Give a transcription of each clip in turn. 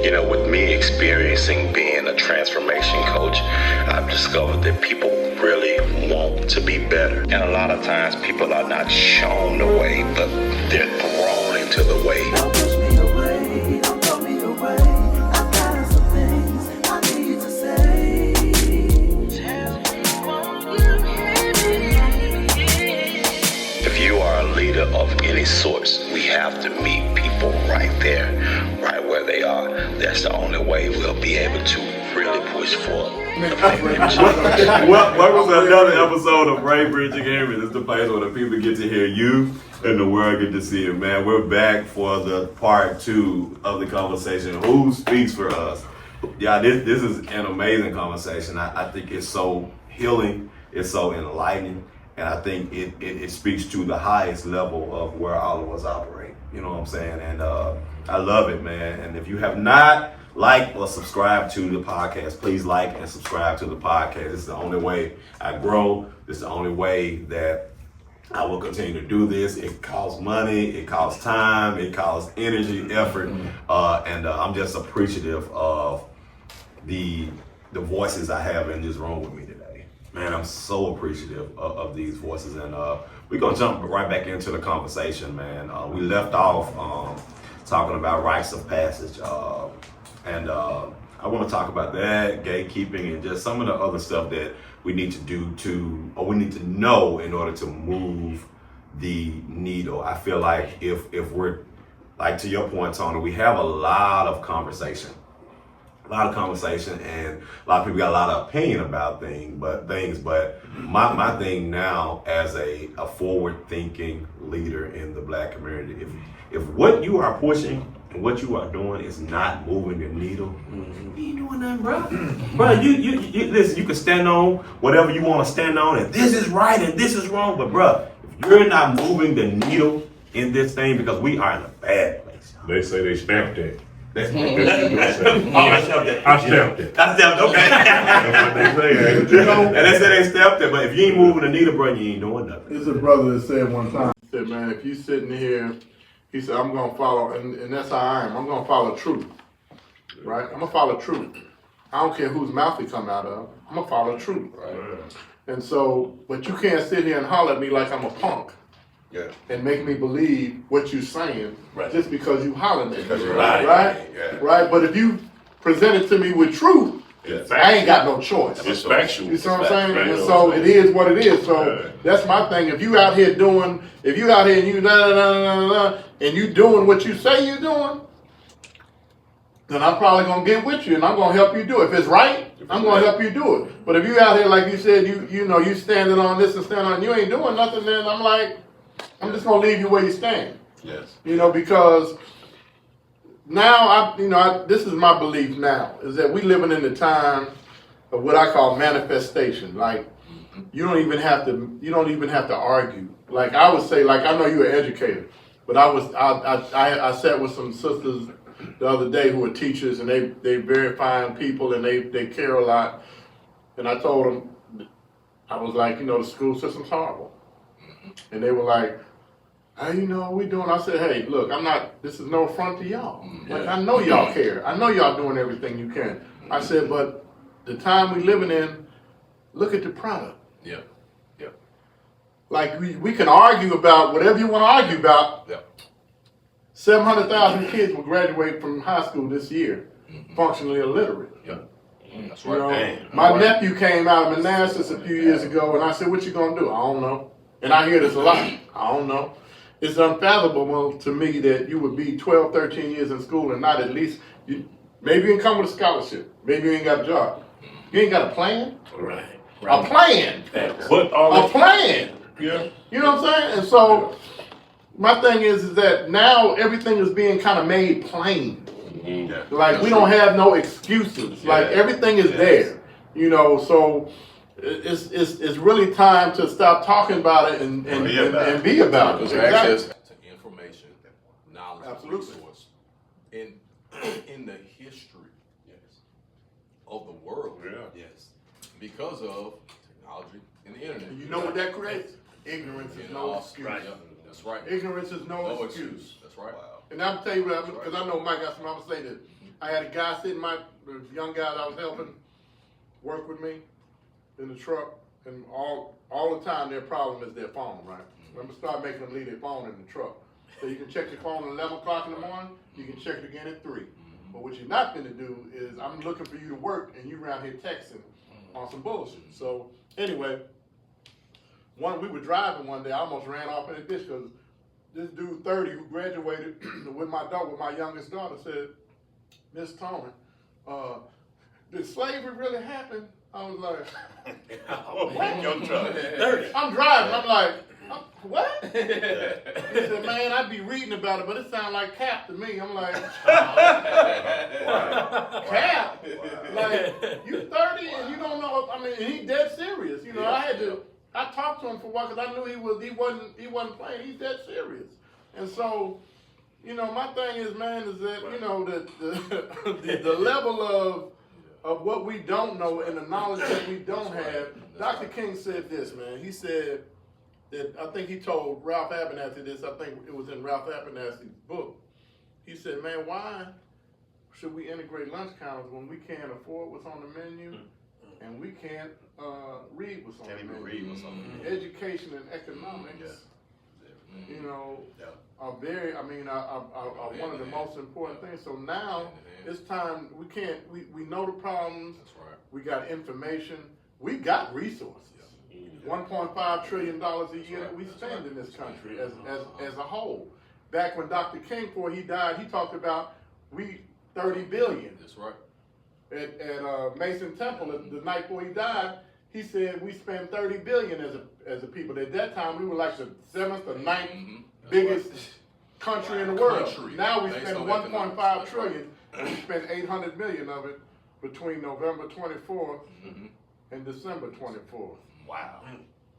With me experiencing being a transformation coach, I've discovered that people really want to be better. And a lot of times people are not shown the way, but they're thrown into the way. Don't push me away, don't throw me away. I've got some things I need to say. Tell me, won't you hear me? If you are a leader of any sorts, we have to meet people right there, right where they are. That's the only way we'll be able to really push for effective change. Welcome to another episode of Ray Bridging Areas. This is the place where the people get to hear you and the world get to see it, man. We're back for the part 2 of the conversation. Who speaks for us? Yeah, this is an amazing conversation. I think it's so healing, it's so enlightening, and I think it speaks to the highest level of where all of us operate. You know what I'm saying? And I love it, man. And if you have not liked or subscribed to the podcast, please like and subscribe to the podcast. It's the only way I grow. It's the only way that I will continue to do this. It costs money, it costs time, it costs energy, effort, and I'm just appreciative of the voices I have in this room with me today. Man, I'm so appreciative of these voices, and we're gonna jump right back into the conversation, man. We left off talking about rites of passage, and I want to talk about that, gatekeeping, and just some of the other stuff that we need to do or we need to know in order to move the needle. I feel like if we're, like to your point, Tony, we have a lot of conversation, and a lot of people got a lot of opinion about things, but my thing now as a forward-thinking leader in the Black community, if what you are pushing and what you are doing is not moving the needle, you ain't doing nothing, bro. Bro, you listen, you can stand on whatever you want to stand on, and this is right and this is wrong, but bro, if you're not moving the needle in this thing, because we are in a bad place. They say they stamped it. I stamped it. I stamped it. Okay. That's what they say. And they say they stamped it, but if you ain't moving the needle, bro, you ain't doing nothing. There's a brother that said one time, he said, man, if you sitting here, he said, I'm going to follow, and that's how I am. I'm going to follow truth, right? I'm going to follow truth. I don't care whose mouth it come out of. I'm going to follow truth, right? And so, but you can't sit here and holler at me like I'm a punk. Yeah. And make me believe what you're saying just because you hollering at me, right? Right? But if you present it to me with truth, I ain't got no choice. It's factual. You see what I'm saying? And so it is what it is. So that's my thing. If you out here doing, and you and you doing what you say you're doing, then I'm probably gonna get with you and I'm gonna help you do it. If it's right, I'm gonna help you do it. But if you out here like you said, you standing on this and standing on, you ain't doing nothing, then I'm like, I'm just gonna leave you where you stand. Yes. Because now this is my belief now, is that we living in the time of what I call manifestation. Like you don't even have to argue. Like I would say, like I know you're an educator, but I sat with some sisters the other day who are teachers, and they very fine people, and they care a lot. And I told them, I was like, the school system's horrible. And they were like, hey, what we doing? I said, hey, look, this is no affront to y'all. Like, I know y'all care. I know y'all doing everything you can. I said, but the time we living in, look at the product. Yeah. Like, we can argue about whatever you want to argue about. Yeah. 700,000 kids will graduate from high school this year, functionally illiterate. Yeah. That's right. My nephew came out of Manassas a few years ago, and I said, what you gonna do? I don't know. And I hear this a lot. I don't know. It's unfathomable to me that you would be 12, 13 years in school and not at least, maybe you can come with a scholarship. Maybe you ain't got a job. You ain't got a plan? Right. A plan. A plan. Yeah. You know what I'm saying? And so my thing is that now everything is being kind of made plain. Mm-hmm. Like we don't have no excuses. Like everything is there. So it's really time to stop talking about it and be about it. Access to information, knowledge, absolutely. Resource in the history of the world. Yes, because of technology and the internet. You know what that creates? Ignorance is no excuse. Right. That's right. Ignorance is no excuse. That's right. And I'm tell you what, because I know Mike got some, I'm gonna say this. I had a guy sitting the young guy that I was helping work with me in the truck, and all the time their problem is their phone, right? I'm gonna start making them leave their phone in the truck. So you can check your phone at 11 o'clock in the morning, you can check it again at 3. But what you're not gonna do is I'm looking for you to work and you around here texting on some bullshit. So anyway, we were driving one day, I almost ran off in a ditch because this dude 30 who graduated with my youngest daughter said, Miss Tony, did slavery really happen? I was like, what? Your truck. 30. I'm driving, I'm like, what? He said, man, I'd be reading about it, but it sounds like cap to me. I'm like, cap? Like, you 30 and you don't know, I mean, he's dead serious. You know, I talked to him for a while because I knew he wasn't playing. He's dead serious. And so, you know, my thing is, man, is that, you know, the level of what we don't know and the knowledge that we don't have. Dr. King said this, man. He said that, I think he told Ralph Abernathy this, I think it was in Ralph Abernathy's book. He said, man, why should we integrate lunch counters when we can't afford what's on the menu and we can't read what's on the menu? Read what's on the menu. Education and economics, you know, are very, I mean, are one of the most important things. So now it's time, we know the problems, we got information, we got resources. $1.5 trillion a year that we spend in this country as a whole. Back when Dr. King, before he died, he talked about 30 billion. That's right. At Mason Temple, the night before he died, he said we spend 30 billion as a people. At that time, we were like the 7th or 9th biggest country in the world. Now we spend 1.5 trillion, and we spend 800 million of it between November 24th and December 24th. Wow.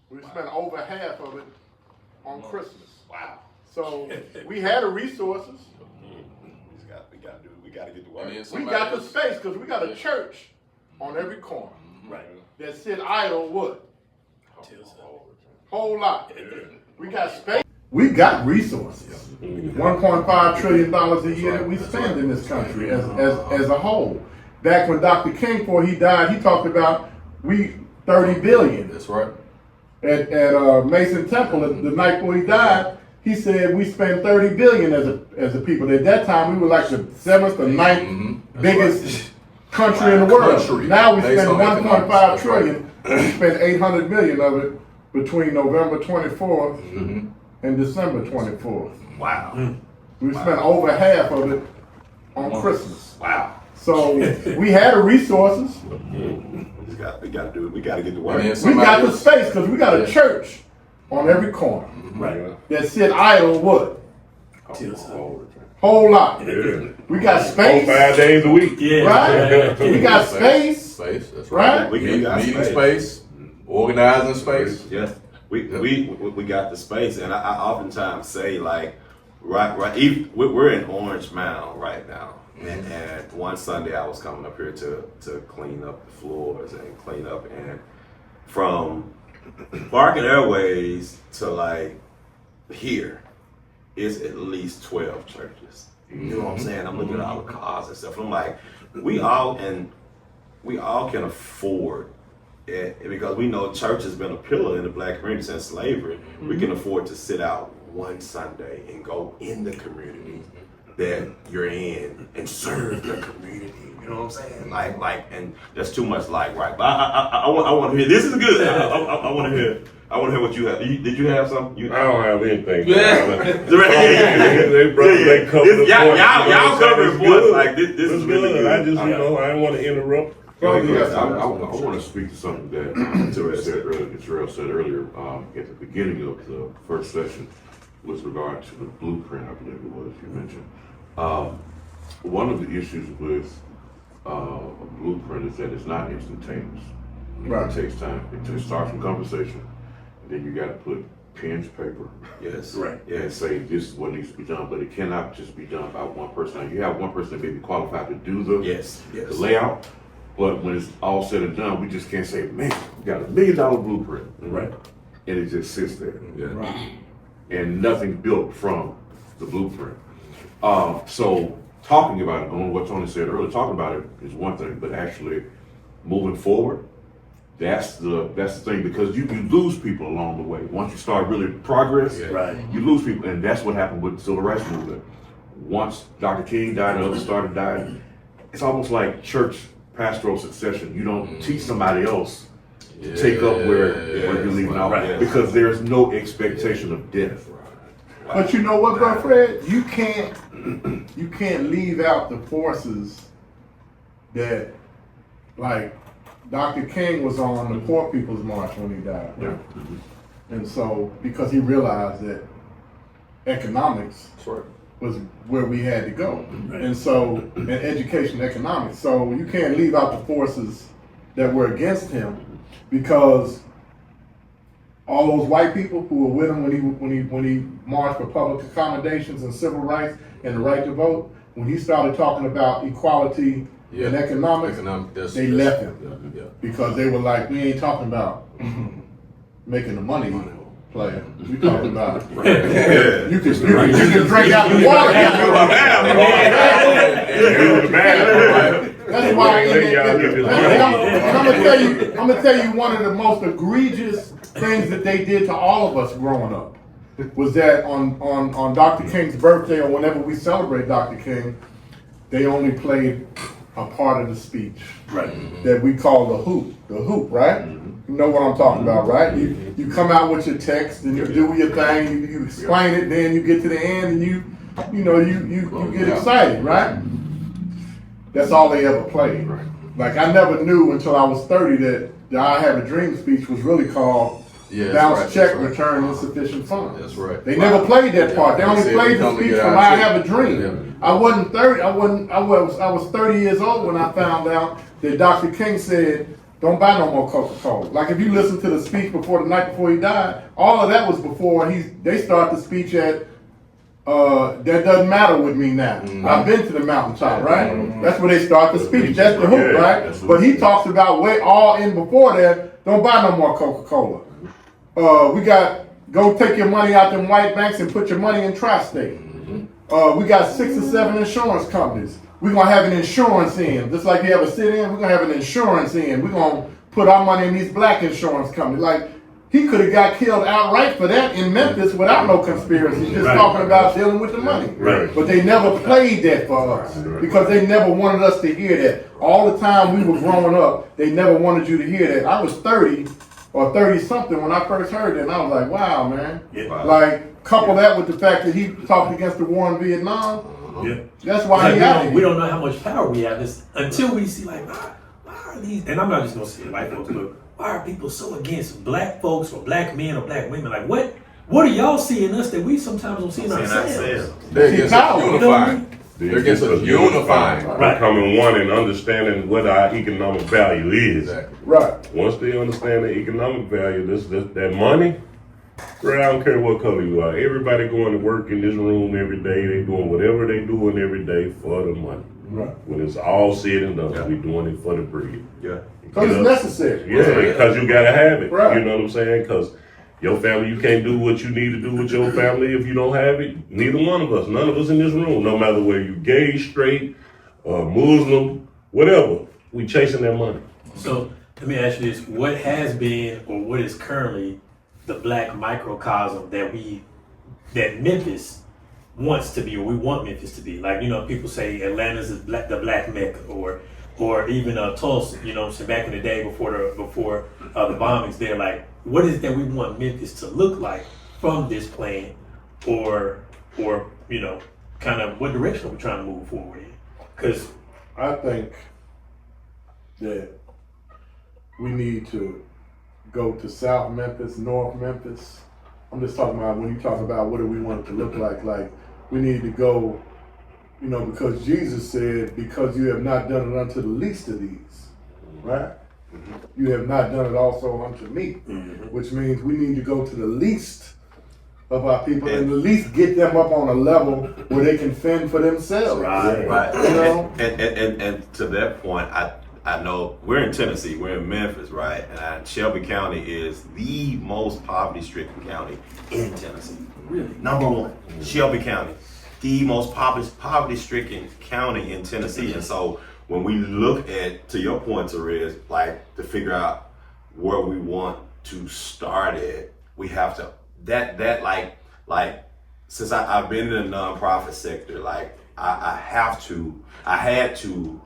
We spent over half of it on Christmas. Wow. So we had the resources. We got to get to work. We got the space because we got a church on every corner. Right. That sit idle what? Whole lot. We got space. We got resources. $1.5 trillion a year that we spend in this country as a whole. Back when Dr. King, before he died, he talked about 30 billion. That's right. At Mason Temple, the night before he died, he said we spend 30 billion as a people. At that time, we were like the 7th or 9th biggest country in the world. Now we spend 1.5 trillion, and we spend 800 million of it between November 24th and December 24th. Wow. We spent over half of it on Christmas. Wow. So we had the resources. We got to get to work. We got the space because we got a church on every corner. Right. That sit idle what? Whole lot. We got space. 5 days a week. Right? We got space. That's right. We got meeting space, organizing space. Yes. We got the space, and I oftentimes say like, we're in Orange Mound right now. And one Sunday I was coming up here to clean up the floors and clean up, and from Barking Airways to like here is at least 12 churches. You know what I'm saying? I'm looking at all the cars and stuff. I'm like, we all can afford it because we know church has been a pillar in the black community since slavery. We can afford to sit out one Sunday and go in the community that you're in and serve the community. You know what I'm saying? Like, and that's too much like, right? But I want to hear. This is good. I want to hear. I want to hear what you have. Did you have something? I don't have anything. They covered y'all covered points. Like this is really good. I just, I didn't want to interrupt. I want to speak to something that Terez said earlier at the beginning of the first session with regard to the blueprint, I believe it was, you mentioned. One of the issues with a blueprint is that it's not instantaneous. Right. It takes time. It starts from conversation, and then you got to put pen to paper. Yes. Right. And say this is what needs to be done, but it cannot just be done by one person. Now, you have one person that may be qualified to do the layout, but when it's all said and done, we just can't say, man, we got $1 million blueprint. Right. And it just sits there. Yeah. Right. And nothing built from the blueprint. So talking about it, on what Tony said earlier, talking about it is one thing, but actually moving forward, that's the thing, because you lose people along the way. Once you start really progress, Right. you lose people, and that's what happened with the civil rights movement. Once Dr. King died and others started dying, it's almost like church pastoral succession. You don't teach somebody else to take up where you're leaving off, Right. because there's no expectation of death. But you know what, bro, Fred? You can't leave out the forces that, like, Dr. King was on the Poor People's March when he died. Yeah. And so, because he realized that economics was where we had to go. And so, and education economics. So you can't leave out the forces that were against him, because all those white people who were with him when he marched for public accommodations and civil rights and the right to vote, when he started talking about equality and economics, they left him. Because they were like, we ain't talking about making the money, player. We talking about you can drink out the water. That's why. And I'm gonna tell you one of the most egregious things that they did to all of us growing up was that on Dr. King's birthday, or whenever we celebrate Dr. King, they only played a part of the speech that we call the hoop, right? You know what I'm talking about, right? You come out with your text and you do your thing, you explain it, then you get to the end and you get excited, right? That's all they ever played. Like, I never knew until I was 30 that the I Have a Dream speech was really called Bounce Check, Return Insufficient Funds. That's right. They never played that part. They only played the speech from I Have a Dream. I wasn't 30. I was 30 years old when I found out that Dr. King said, don't buy no more Coca-Cola. Like, if you listen to the speech before the night before he died, all of that was before they start the speech at that doesn't matter with me now. I've been to the mountaintop, right? That's where they start the speech. That's the hook, right? But he talks about way all in before that, don't buy no more Coca-Cola. We got, go take your money out them white banks and put your money in Tri-State. We got 6 or 7 insurance companies. We're going to have an insurance in. Just like you have a sit-in, we're going to have an insurance in. We're going to put our money in these black insurance companies. Like, he could have got killed outright for that in Memphis without no conspiracy, just talking about dealing with the money. But they never played that for us because they never wanted us to hear that. All the time we were growing up, they never wanted you to hear that. I was 30 or 30-something when I first heard it, and I was like, wow, man. Like, couple that with the fact that he talked against the war in Vietnam. That's why we don't know how much power we have until we see, like, why are these, and I'm not just going to say white folks, but why are people so against black folks or black men or black women? Like, what do y'all see in us that we sometimes don't see in ourselves? They're against us unifying. They're against us unifying. Becoming one and understanding what our economic value is. Right. Once they understand the economic value, that money, I don't care what color you are. Everybody going to work in this room every day. They doing whatever they doing every day for the money. Right. When it's all said and done, we doing it for the bread. Because it's necessary. Because you gotta have it. Right. You know what I'm saying? Because your family, you can't do what you need to do with your family if you don't have it. Neither one of us, none of us in this room, no matter whether you gay, straight, Muslim, whatever, we chasing that money. So let me ask you this: what has been, or what is currently, the black microcosm that Memphis wants to be, or we want Memphis to be? Like, people say Atlanta's is the black Mecca, or even Tulsa. So back in the day before the bombings, they're like, what is it that we want Memphis to look like from this plan, or kind of what direction are we trying to move forward in? Because I think that we need to go to South Memphis, North Memphis. I'm just talking about when you talk about what do we want it to look like we need to go, because Jesus said, because you have not done it unto the least of these, right? You have not done it also unto me, which means we need to go to the least of our people and at least get them up on a level where they can fend for themselves. Right. And to that point, I know we're in Tennessee, we're in Memphis, right? And Shelby County is the most poverty-stricken county in Tennessee. Really? Number 1, Shelby County. the most poverty-stricken county in Tennessee. And so when we look at, to your point, Terez, like to figure out where we want to start at, we have to, like since I've been in the nonprofit sector, like I had to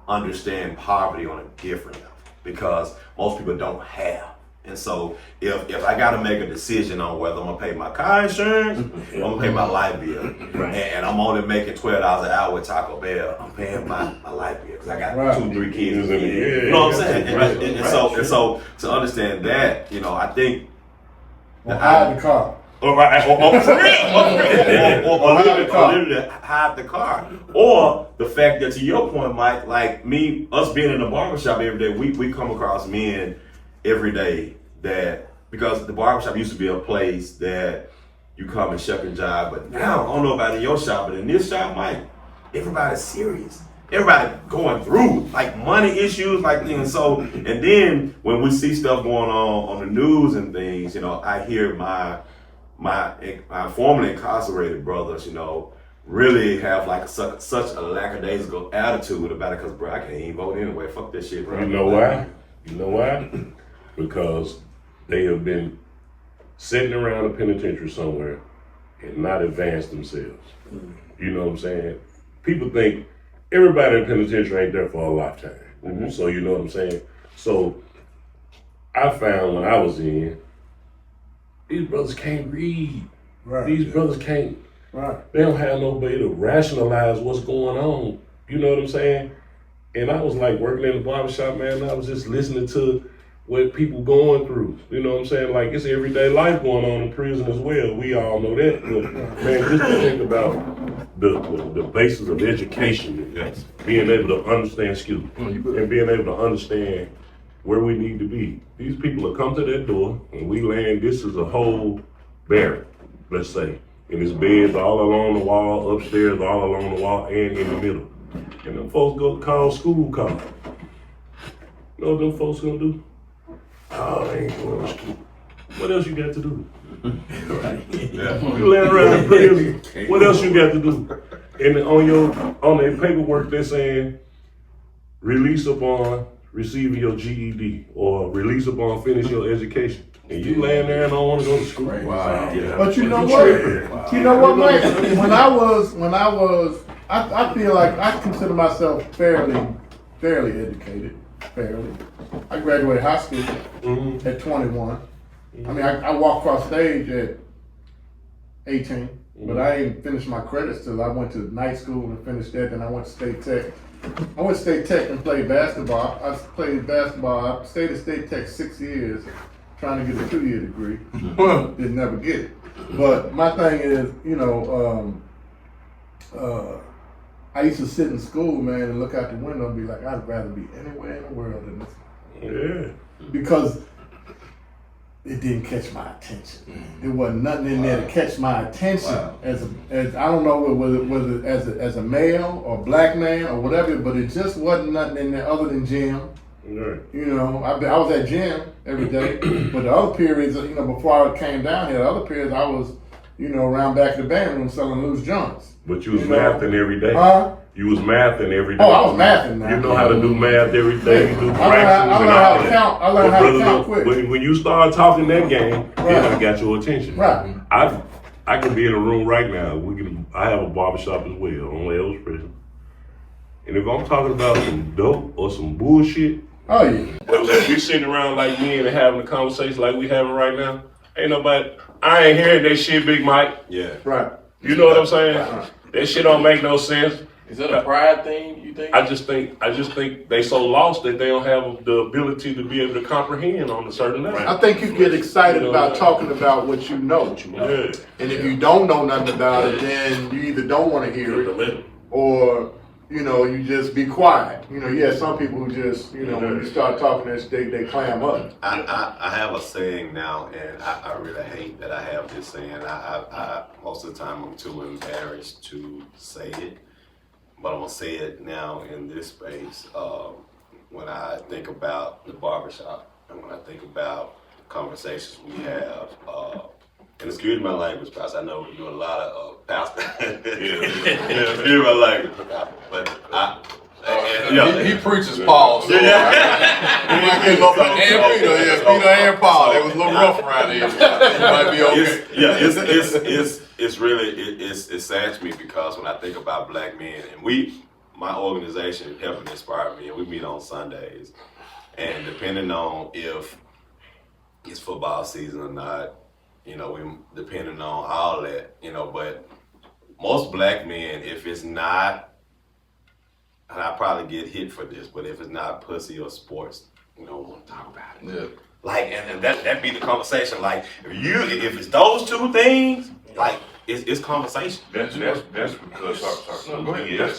understand poverty on a different level because most people don't have. And so if I got to make a decision on whether I'm gonna pay my car insurance or I'm gonna pay my light bill, and I'm only making $12 an hour with Taco Bell, I'm paying my light bill because I got 2-3 kids. You know what I'm saying? And so to understand that, you know, I think hide the car. Or literally hide the car. Or the fact that, to your point, Mike, like us being in the barbershop every day, we come across men every day that, because the barbershop used to be a place that you come and shuck and jive, but now, I don't know about in your shop, but in this shop, Mike, everybody's serious. Everybody going through like money issues, like things. So, and then when we see stuff going on the news and things, you know, I hear my formerly incarcerated brothers, you know, really have like such a lackadaisical attitude about it because, bro, I can't even vote anyway. Fuck this shit, bro. You know why? You know why? Because they have been sitting around a penitentiary somewhere and not advanced themselves. You know what I'm saying? People think everybody in penitentiary ain't there for a lifetime. So you know what I'm saying? So I found when I was in, these brothers can't read. These brothers can't. They don't have nobody to rationalize what's going on. You know what I'm saying? And I was like working in the barbershop, man, and I was just listening to what people going through. You know what I'm saying? Like, it's everyday life going on in prison as well. We all know that. But, man, just to think about the basis of education, being able to understand and being able to understand where we need to be. These people will come to that door and we land, this is a whole barrack, let's say. And it's beds all along the wall, upstairs, all along the wall, and in the middle. And them folks go call school call. You know what them folks gonna do? Oh, they ain't going to school. What else you got to do? You laying around in prison. What else you got to do? And on their paperwork, they're saying release upon receiving your GED or release upon finishing your education. And you laying there and don't want to go to school. Wow. Yeah. But you know what? Wow. You know what, Mike? When I was, I feel like I consider myself fairly educated. Fairly. I graduated high school at 21. I mean, I walked across stage at 18, but I ain't finished my credits till I went to night school and finished that. Then I went to State Tech. I went to State Tech and played basketball. I played basketball. I stayed at State Tech 6 years trying to get a 2-year degree. Didn't never get it. But my thing is, you know, I used to sit in school, man, and look out the window and be like, I'd rather be anywhere in the world than this. Yeah. Because it didn't catch my attention. There wasn't nothing in there to catch my attention as I don't know whether as a male or black man or whatever, but it just wasn't nothing in there other than gym. Right. You know, I was at gym every day, but the other periods, you know, before I came down here, the other periods I was, you know, around back in the band room selling loose joints. But you was mathing every day. You was mathing every day. Oh, I was mathing now. You know how to do math every day. You do fractions. I learned how to count. I learned how to count quick. When you start talking that game, then I got your attention. Right. I can be in a room right now. I have a barbershop as well on L's Prison. And if I'm talking about some dope or some bullshit, oh yeah. If we sitting around like me and having a conversation like we having right now, ain't nobody. I ain't hearing that shit, Big Mike. Yeah. Right. You know what I'm saying? Right. That shit don't make no sense. Is that a pride thing, you think? I just think they so lost that they don't have the ability to be able to comprehend on a certain level. I think you get excited about talking about what you know. Yeah. And if you don't know nothing about it, then you either don't want to hear it or, you know, you just be quiet. You know, yeah, some people who just, you know, when you start talking this, they clam up. I have a saying now, and I really hate that I have this saying. I most of the time I'm too embarrassed to say it. But I'm gonna say it now in this space. When I think about the barbershop and when I think about conversations we have, and excuse my language, Pastor. I know we do a lot of pastor. Excuse my language, but He preaches Paul. So he might get a little and Peter, Peter and Paul. It was a little rough around here. It might be okay. It's really it's sad to me because when I think about black men, and my organization helping inspire me, and we meet on Sundays, and depending on if it's football season or not, we depending on all that, but most black men, if it's not, and I probably get hit for this, but if it's not pussy or sports, we don't want to talk about it. Yeah. Like, and that be the conversation. Like, if it's those two things, like, it's conversation. That's because that's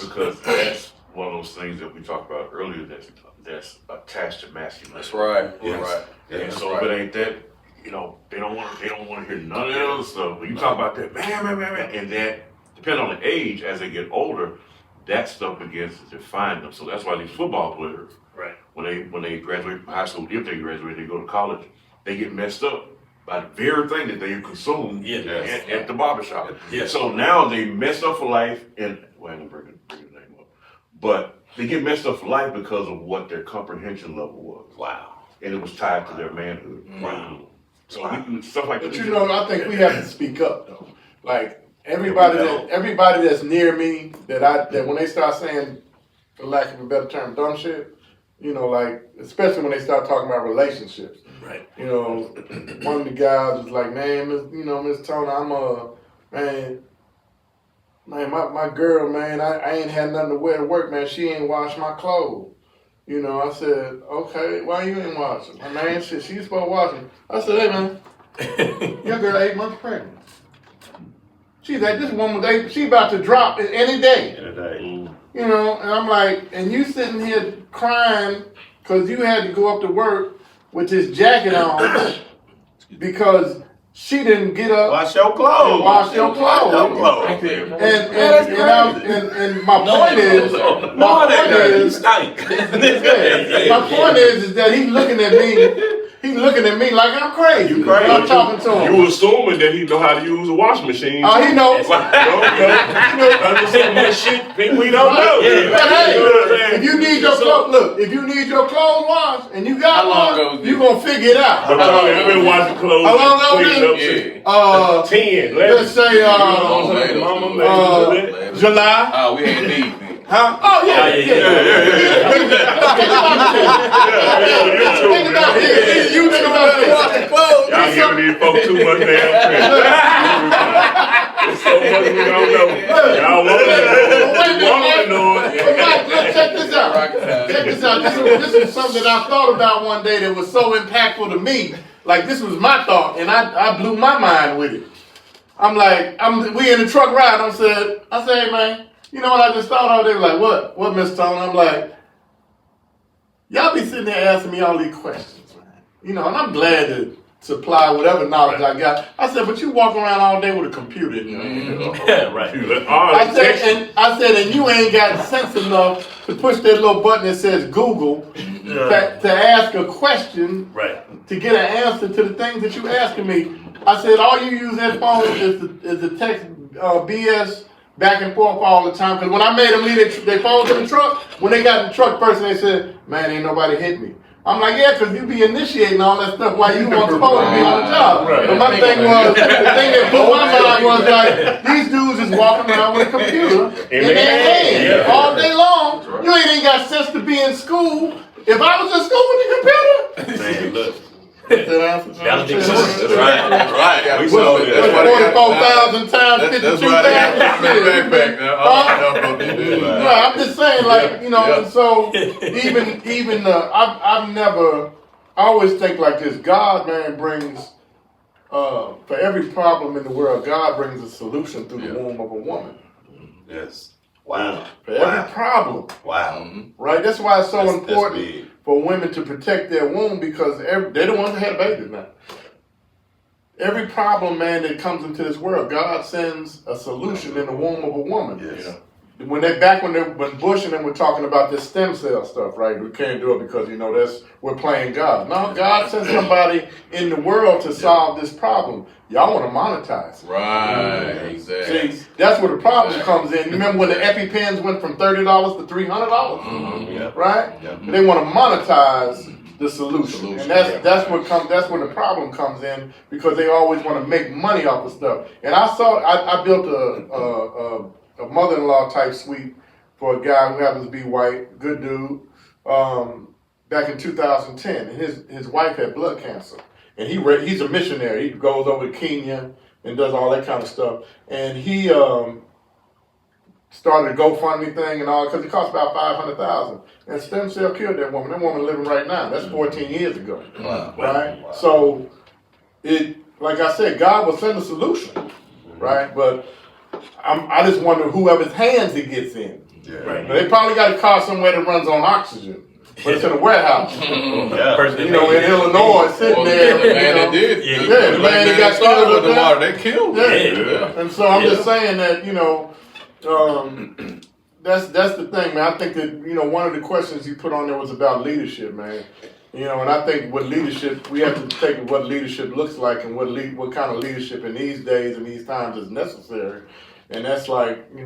because that's one of those things that we talked about earlier. That's attached to masculinity. That's right. Yes. Right. And That's so right. if it ain't that, they don't want to hear none of that other stuff. When you talk about that, man, and that depending on the age, as they get older, that stuff begins to define them. So that's why these football players, Right. when they graduate from high school, if they graduate, they go to college, they get messed up by the very thing that they consume at the barbershop. Yeah. So now they messed up for life, and well, I'm gonna bring the name up, but they get messed up for life because of what their comprehension level was. Wow. And it was tied to their manhood. Wow. So stuff like that. But I think we have to speak up though. Like everybody that's near me that when they start saying, for lack of a better term, dumb shit, like especially when they start talking about relationships. Right. One of the guys was like, man, Miss Tony, my girl, man, I ain't had nothing to wear to work, man. She ain't washed my clothes. I said, okay, why you ain't washing? My man said, she's supposed to wash them. I said, hey, man, your girl 8 months pregnant. She's like, this woman, she about to drop any day. And I'm like, and you sitting here crying because you had to go up to work with this jacket on because she didn't get up. Wash your clothes. Wash your clothes. And my point is that he's looking at me. He's looking at me like I'm crazy. You crazy. I'm talking to him. You assuming that he know how to use a washing machine. Oh, he knows. We don't know. But hey, if you need your clothes washed and you got one, you gonna figure it out. But I've been washing clothes. How long ago? 10, 11. Let's say July. Oh, we ain't need. Huh? Oh yeah. Think about it. You think about this. Y'all giving these folks too much damn credit. There's so much we don't know. Y'all want to know it. Mike, look, check this out. Check this out. This is something that I thought about one day that was so impactful to me. Like this was my thought, and I blew my mind with it. I'm like, we in the truck ride. I said, hey man. You know what I just thought all day? Like, what, Miss Tone? I'm like, y'all be sitting there asking me all these questions, man. And I'm glad to supply whatever knowledge I got. I said, but you walk around all day with a computer in your hand. Yeah, right. I said, and you ain't got sense enough to push that little button that says Google to ask a question to get an answer to the things that you asking me. I said, all you use that phone is the text BS back and forth all the time. Because when I made them leave their phones in the truck, when they got in the truck first, they said, man, ain't nobody hit me. I'm like, yeah, because you be initiating all that stuff while you weren't supposed to be on the job. But my thing was, the thing that blew my mind was like, these dudes is walking around with a computer in their hand all day long. You ain't even got sense to be in school. If I was in school with the computer, Man, look. that's Right. That's 44,000 times 52,000. I'm just saying, like, so even I always think like this. God, man, brings for every problem in the world, God brings a solution through the womb of a woman. Yes. Wow. For every problem. Wow. Right? That's why it's so That's important big. for women to protect their womb because they're the ones that have babies now. Every problem, man, that comes into this world, God sends a solution in the womb of a woman. Yes. when Bush and them were talking about this stem cell stuff, right? We can't do it because we're playing God. No, God sent somebody in the world to solve this problem. Y'all want to monetize it. Right, exactly. See, that's where the problem comes in. You remember when the EpiPens went from $30 to $300? Right? They want to monetize the solution. And that's where the problem comes in, because they always want to make money off of stuff. And I built a mother-in-law type suite for a guy who happens to be white, good dude, back in 2010. And his wife had blood cancer. And he's a missionary. He goes over to Kenya and does all that kind of stuff. And he started a GoFundMe thing and all, because it cost about $500,000. And stem cell cured that woman. That woman living right now. That's 14 years ago. Wow. Right? Wow. So like I said, God will send a solution, right? But I just wonder whoever's hands it gets in. Yeah. Right. They probably got a car somewhere that runs on oxygen, but it's in a warehouse. In Illinois, sitting there. The man that did. Yeah, the man that got started with the there. water, they killed him. Yeah. And so I'm just saying that, that's the thing, man. I think that, one of the questions you put on there was about leadership, man. And I think what leadership, we have to take what leadership looks like and what kind of leadership in these days and these times is necessary. And that's like, we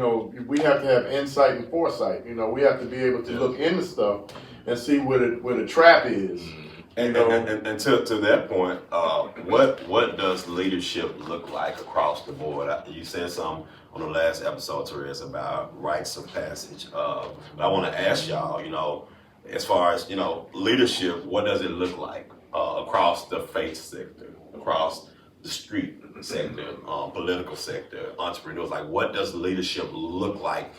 have to have insight and foresight. We have to be able to look into stuff and see where the trap is. And to that point, what does leadership look like across the board? You said some on the last episode, Terez, about rites of passage. But I want to ask y'all, as far as leadership, what does it look like across the faith sector, across the street sector, political sector, entrepreneurs? Like, what does leadership look like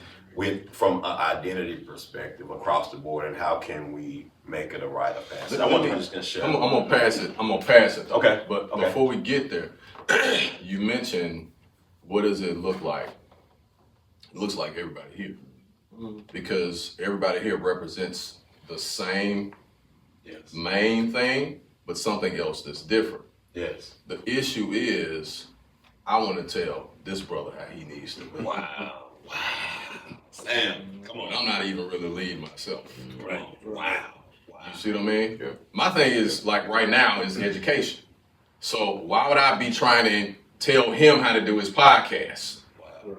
from an identity perspective across the board, and how can we make it a rite of passage? I want you to just share. I'm gonna pass it. Okay. But before we get there, you mentioned, what does it look like? It looks like everybody here, because everybody here represents the same main thing, but something else that's different. Yes. The issue is, I want to tell this brother how he needs to be. Wow. Sam, come on. I'm not even really leading myself. Right. Wow. You see what I mean? Yeah. My thing is, like right now, is education. So why would I be trying to tell him how to do his podcast? Wow.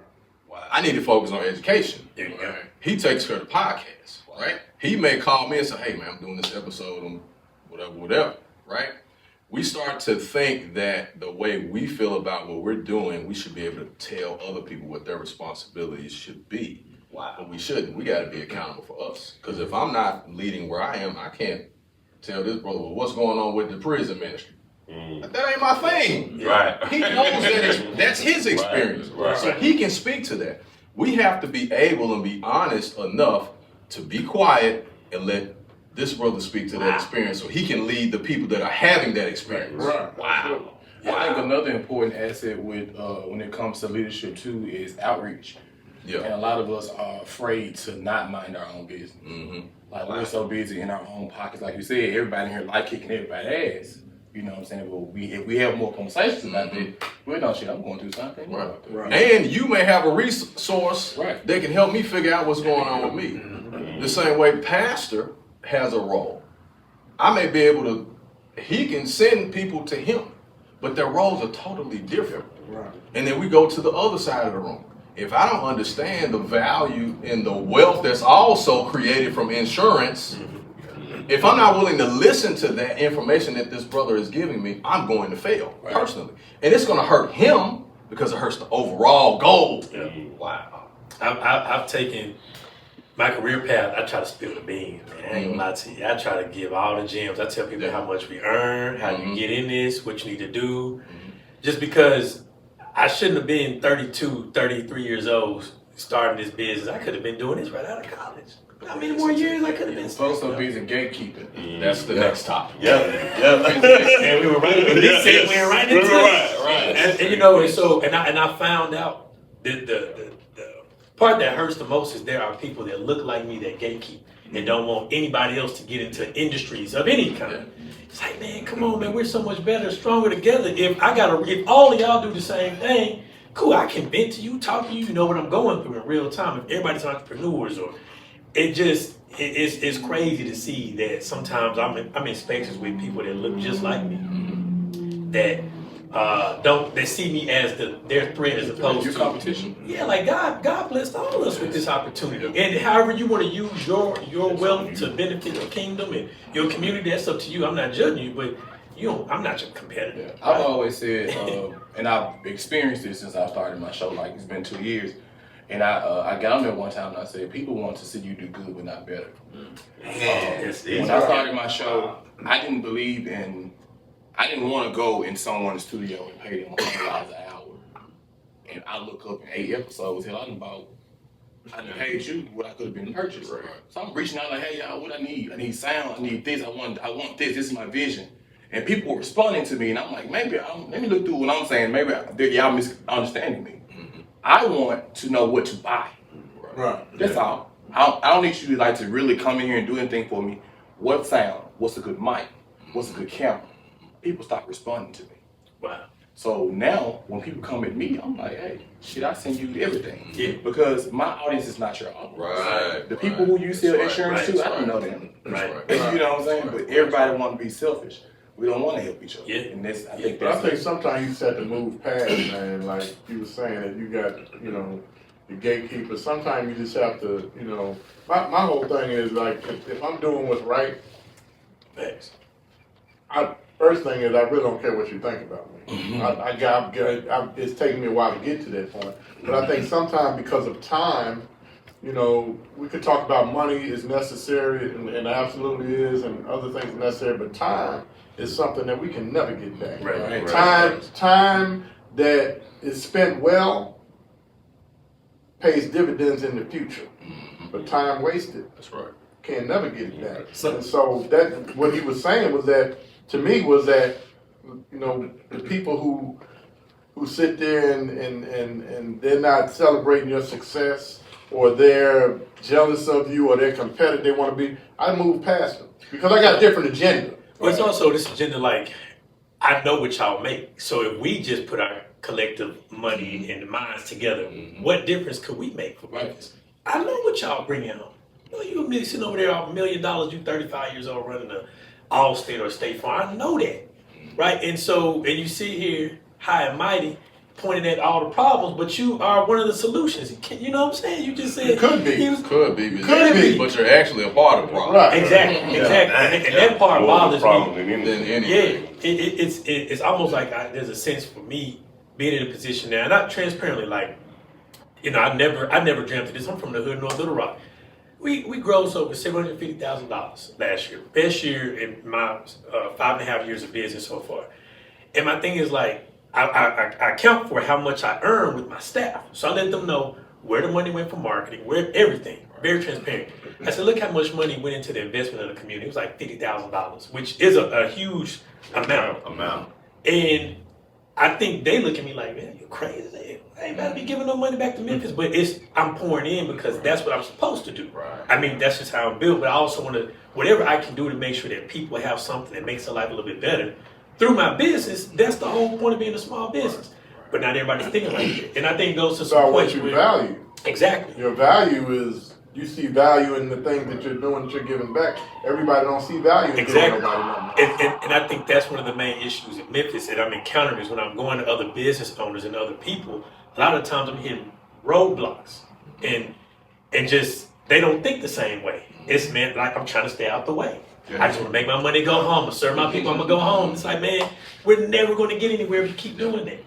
I need to focus on education. There you go. He takes care of the podcast, right? He may call me and say, hey man, I'm doing this episode on whatever, right? We start to think that the way we feel about what we're doing, we should be able to tell other people what their responsibilities should be. Wow. But we shouldn't. We got to be accountable for us. Because if I'm not leading where I am, I can't tell this brother, well, what's going on with the prison ministry. That ain't my thing. Right. He knows that's his experience. Right. So he can speak to that. We have to be able and be honest enough to be quiet and let this brother speak to that experience, so he can lead the people that are having that experience. Right. Wow. I think another important asset with when it comes to leadership too is outreach. Yeah. And a lot of us are afraid to not mind our own business. Mm-hmm. Like we're so busy in our own pockets. Like you said, everybody here like kicking everybody's ass. You know what I'm saying? But if we have more conversations about it, we're not shit. I'm going through something. Right. And you may have a resource that can help me figure out what's going on with me. The same way pastor has a role. I may be able to, he can send people to him, but their roles are totally different. Right. And then we go to the other side of the room. If I don't understand the value and the wealth that's also created from insurance, if I'm not willing to listen to that information that this brother is giving me, I'm going to fail personally. And it's going to hurt him because it hurts the overall goal. Yeah. Wow. I've taken my career path. I try to spill the beans, man. I ain't gonna lie to you. I try to give all the gems. I tell people how much we earn, how you get in this, what you need to do. Just because I shouldn't have been 32, 33 years old starting this business. I could have been doing this right out of college. How many more years I could have been? Also busy gatekeeping. That's the next topic. And we were right into it. We were right into it. And I found out that the part that hurts the most is there are people that look like me that gatekeep and don't want anybody else to get into industries of any kind. It's like, man, come on, man, we're so much better, stronger together. If all of y'all do the same thing, cool, I can vent to you, talk to you, you know what I'm going through in real time. If everybody's entrepreneurs, or it's crazy to see that sometimes I'm in spaces with people that look just like me, that they see me as their threat as opposed Your to competition. Yeah, like God blessed all of us with this opportunity. And however you want to use your wealth to benefit the kingdom and your community, that's up to you. I'm not judging you, but I'm not your competitor. I've always said, and I've experienced this since I started my show. Like, it's been 2 years, and I got on there one time and I said, people want to see you do good, but not better. When I started my show, I didn't want to go in someone's studio and pay them $100 an hour. And I look up in 8 episodes, hell, I done paid you what I could have been purchased. Right. So I'm reaching out like, hey y'all, what I need? I need sound, I need this, I want this is my vision. And people were responding to me, and I'm like, maybe let me look through what I'm saying. Maybe y'all misunderstanding me. I want to know what to buy. Right. That's all. I don't need you to really come in here and do anything for me. What sound? What's a good mic? What's a good camera? People stop responding to me. Wow. So now, when people come at me, I'm like, hey, shit, I send you everything. Yeah. Because my audience is not your audience. Right. The people who you sell That's insurance right. to, I don't know them. Right. You know what I'm saying? But everybody want to be selfish. We don't want to help each other. Yeah. And that's, I But I think sometimes you just have to move past, man. Like you were saying that you got, the gatekeeper. Sometimes you just have to, my whole thing is like, if I'm doing what's right, Thanks. first thing is I really don't care what you think about me. It's taken me a while to get to that point. But I think sometimes because of time, we could talk about money is necessary and absolutely is, and other things are necessary, but time is something that we can never get back. Right. Time that is spent well pays dividends in the future. But time wasted That's right. can never get it back. So- And so that what he was saying was that, to me, was that the people who sit there and they're not celebrating your success, or they're jealous of you, or they're competitive, they want to be, I move past them because I got a different agenda. Well, it's also this agenda, like, I know what y'all make. So if we just put our collective money and minds together, what difference could we make for business? I know what y'all bring in. You sitting over there off $1 million, you 35 years old running a Allstate or State Farm. I know that, right? And you sit here high and mighty, pointing at all the problems, but you are one of the solutions. You know what I'm saying? You just said Could be. Could be, Could be. but you're actually a part of the problem. Right. Exactly. And that part More of bothers the problem me. than anything. Yeah, it's almost like there's a sense for me being in a position now, not transparently, like, I never dreamt of this. I'm from the hood, North Little Rock. We grossed over $750,000 last year. Best year in my 5.5 years of business so far. And my thing is, like, I account for how much I earn with my staff. So I let them know where the money went for marketing, where everything, very transparent. I said, look how much money went into the investment of the community. It was like $50,000, which is a huge amount. And I think they look at me like, man, you're crazy. I ain't about to be giving no money back to Memphis, but I'm pouring in because that's what I'm supposed to do. Right. I mean, that's just how I'm built, but I also want to, whatever I can do to make sure that people have something that makes their life a little bit better through my business, that's the whole point of being a small business. But not everybody's thinking like that. And I think it goes to It's some all what points you where- value. Exactly. Your value is, you see value in the things that you're doing, that you're giving back. Everybody don't see value in Exactly. giving nobody nothing. And I think that's one of the main issues in Memphis that I'm encountering is when I'm going to other business owners and other people, a lot of times I'm hitting roadblocks and just, they don't think the same way. It's meant like I'm trying to stay out the way. I just want to make my money, go home, serve my people, I'm going to go home. It's like, man, we're never going to get anywhere if you keep doing that.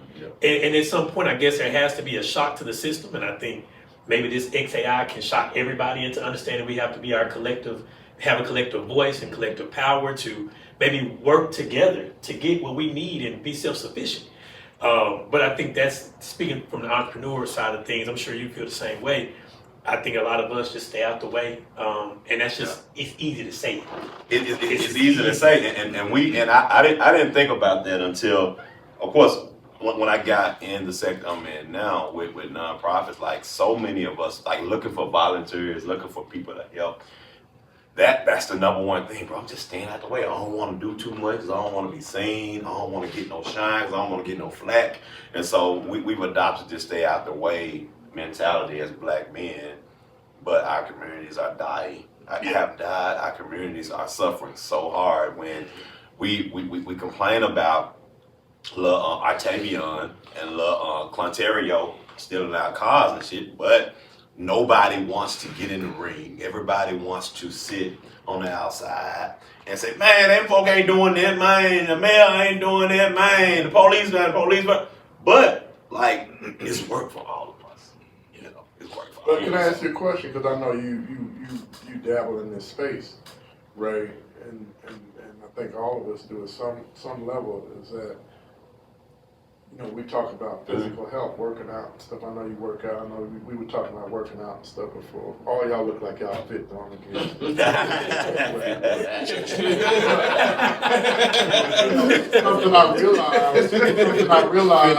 And at some point, I guess there has to be a shock to the system. And I think maybe this XAI can shock everybody into understanding we have to be have a collective voice and collective power to maybe work together to get what we need and be self-sufficient. But I think that's, speaking from the entrepreneur side of things, I'm sure you feel the same way. I think a lot of us just stay out the way. And that's just, it's easy to say. It's easy to say, and I didn't think about that until, of course, when I got in the sector I'm in now with nonprofits. Like, so many of us, like, looking for volunteers, looking for people to help. that's the number one thing, bro. I'm just staying out the way. I don't want to do too much because I don't want to be seen. I don't want to get no shine because I don't want to get no flack. And so we've adopted this stay out the way mentality as black men, but our communities are dying. Have died. Our communities are suffering so hard when we complain about Artavion and Clontario stealing our cars and shit, but nobody wants to get in the ring. Everybody wants to sit on the outside and say, man, them folk ain't doing that, man. The mayor ain't doing that, man. The police, but like, it's work for all of us. You know, it's work for all But of can us. I ask you a question? Because I know you dabble in this space, Ray, and I think all of us do at some level. Is that, you know, we talk about physical health, working out and stuff. I know you work out. I know we were talking about working out and stuff before. All y'all look like y'all fit though. Something I realized.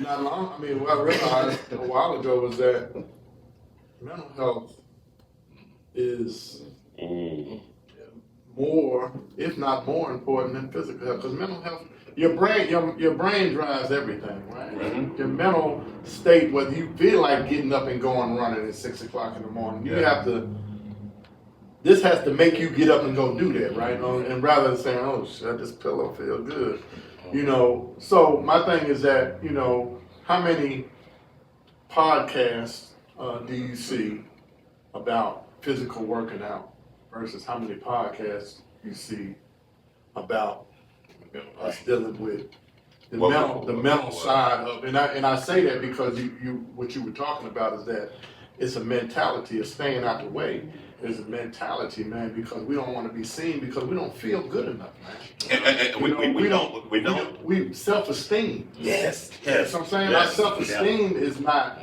Not long. I mean, what I realized a while ago was that mental health is more, if not more important than physical health. Because mental health, your brain drives everything, right? Mhm. Your mental state, whether you feel like getting up and going running at 6 o'clock in the morning, you have to. This has to make you get up and go do that, right? And rather than saying, "Oh shit, this pillow feel good," you know. So my thing is that, you know, how many podcasts do you see about physical working out versus how many podcasts you see about us dealing with the mental side of, and I say that because you what you were talking about is that it's a mentality of staying out the way. It's a mentality, man, because we don't want to be seen because we don't feel good enough, man. We self-esteem. Yes. Yes, I'm saying our self-esteem is not.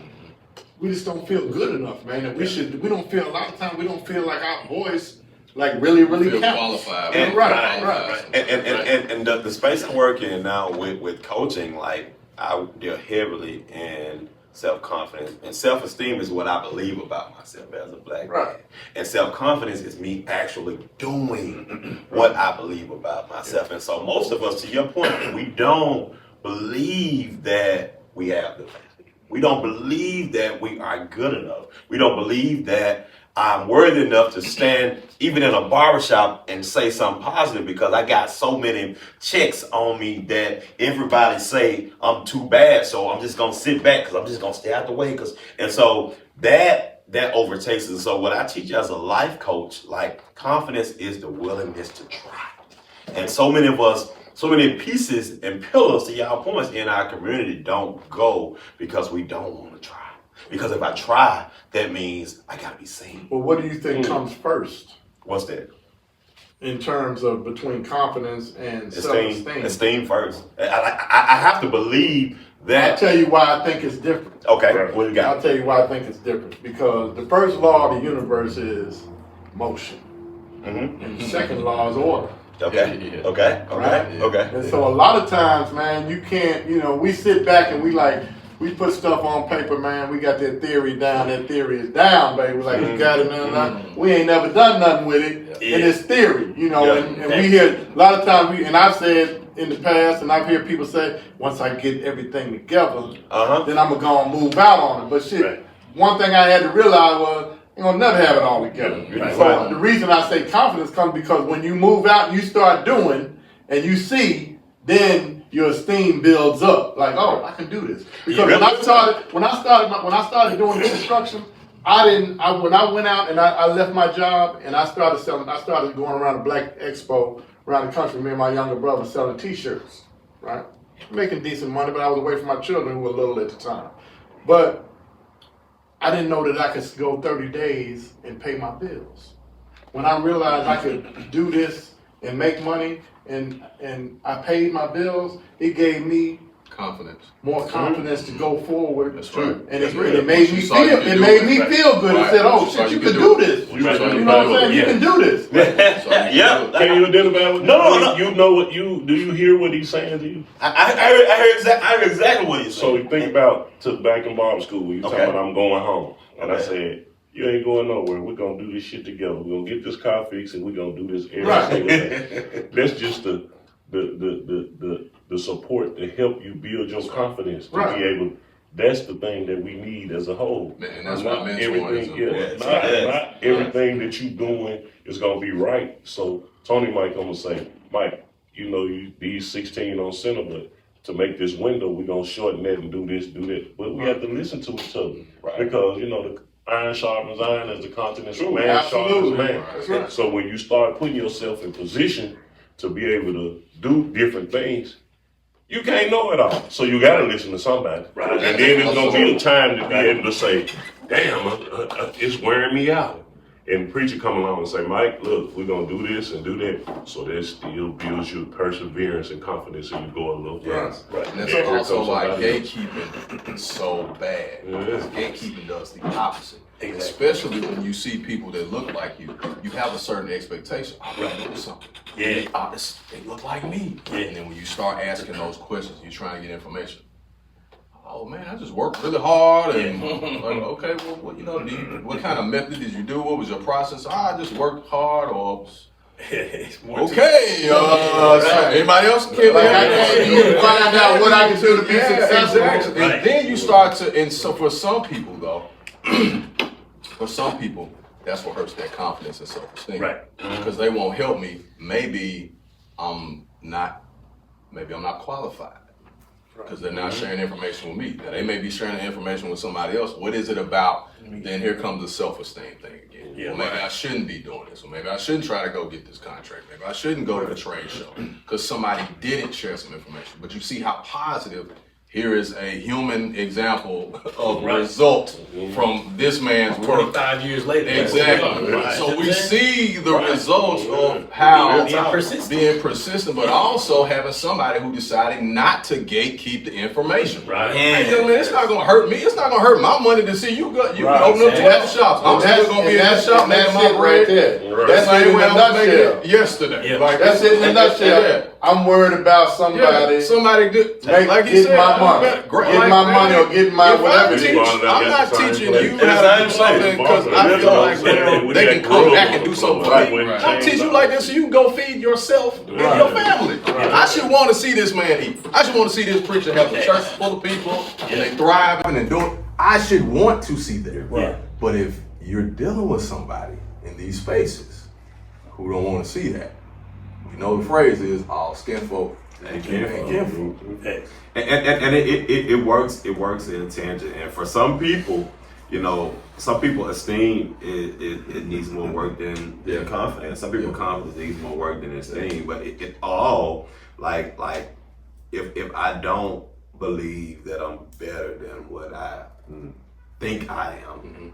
We just don't feel good enough, man. And we don't feel, a lot of times we don't feel like our voice like really Feel counts. qualified. Right. And the space I work in now with coaching, like I deal heavily in self-confidence, and self-esteem is what I believe about myself as a black man. And self-confidence is me actually doing what I believe about myself. And so most of us, to your point, we don't believe that we have the capacity. We don't believe that we are good enough. We don't believe that I'm worthy enough to stand even in a barbershop and say something positive because I got so many checks on me that everybody say I'm too bad. So I'm just going to sit back because I'm just going to stay out the way. And so that overtakes us. So what I teach as a life coach, like confidence is the willingness to try. And so many of us, so many pieces and pillars to y'all points in our community don't go because we don't want to try. Because if I try, that means I gotta be seen. Well, what do you think comes first What's that? in terms of between confidence and self-esteem? Esteem first. I have to believe that. I'll tell you why I think it's different. Okay, what you got? I'll tell you why I think it's different. Because the first law of the universe is motion. Mm-hmm. And the second law is order. Okay. Yeah. Okay. And so a lot of times, man, you can't, you know, we sit back and we put stuff on paper, man. We got that theory down. That theory is down, baby. Like, you got it, man. We ain't never done nothing with it. And it's theory, you know. And we hear, a lot of times, and I've said in the past, and I've heard people say, once I get everything together, then I'm going to go and move out on it. But shit, one thing I had to realize was, you're going to never have it all together. So the reason I say confidence comes because when you move out and you start doing, and you see, then your esteem builds up. Like, oh, I can do this. Because when I started doing construction, when I went out and I left my job and I started going around the Black Expo around the country, me and my younger brother selling t-shirts, right? Making decent money, but I was away from my children who were little at the time. But I didn't know that I could go 30 days and pay my bills. When I realized I could do this and make money and I paid my bills, it gave me more confidence to go forward. That's right. And it made me feel good. It said, oh shit, you can do this. You know what I'm saying? You can do this. Yeah. Can you identify with No. You know what do you hear what he's saying to you? I heard exactly what he's saying. So you think about back in barber school, you talking about I'm going home. And I Okay. said, You ain't going nowhere. We're gonna do this shit together. We're gonna get this car fixed, and we're gonna do this every Right. single day. That's just the support to help you build your confidence to Right. be able. That's the thing that we need as a whole. Man, and that's not why mentoring is everything. Yeah, important. not everything that you doing is gonna be right. So Tony might come and say, Mike, you know, these 16 on center, but to make this window, we're gonna shorten that and do this, do that. But we have to listen to each other because you know the iron sharpens iron, as the continent of man sharpens man. That's right. So when you start putting yourself in position to be able to do different things, you can't know it all. So you gotta listen to somebody. Right. And then it's gonna be a time to be able to say, damn, it's wearing me out. And the preacher come along and say, Mike, look, we're gonna do this and do that. So that still builds your perseverance and confidence and you go a little further. Yes. Right. And that's Here also comes why somebody else. gatekeeping is so bad. Yes. Gatekeeping does the opposite. Especially when you see people that look like you have a certain expectation. I'm gonna do something. Yeah. They look like me. And then when you start asking those questions, you're trying to get information. Oh man, I just worked really hard and like, okay, well, what, you know, what kind of method did you do? What was your process? I just worked hard or okay. Anybody else can Like I came here to find out what I can do to be successful. Exactly. And then you start to, and so for some people though, for some people, that's what hurts their confidence and self-esteem. Right. Because they won't help me. Maybe I'm not qualified. Because they're not sharing information with me. Now they may be sharing the information with somebody else. What is it about? Then here comes the self-esteem thing again. Yeah, well, maybe I shouldn't be doing this. Or maybe I shouldn't try to go get this contract. Maybe I shouldn't go to the trade show because somebody didn't share some information. But you see how positive. Here is a human example of result from this man's work. 25 years later. Exactly. Right. So we see the results of how Being persistent. being persistent, but also having somebody who decided not to gatekeep the information. Right. Hey, young man, it's not gonna hurt me. It's not gonna hurt my money to see you go. You Right. can open up And 12 shops. I'm still gonna be in that shop making my right bread. there. Right. That's it in Same way a I was making nutshell. it yesterday. Yeah. Like That's it in a nutshell. I'm worried about somebody somebody did Make- like you getting said. my money. Getting my money or getting my If whatever I it teach, is. I'm not teaching you It's how to the do same something place. because I That's feel what like I'm saying. well, We they got can come growth back on and do the something floor. for me. Right. I teach you like this so you can go feed yourself and your family. I should want to see this man eat. I should want to see this preacher have a church full of people and they thriving and doing. I should want to see that. Right. But if you're dealing with somebody in these spaces who don't want to see that, you know the phrase is all skin folk ain't kinfolk. And it works in tangent. And for some people, you know, some people esteem it needs more work than confidence. Some people confidence needs more work than esteem. But it all like if I don't believe that I'm better than what I think I am,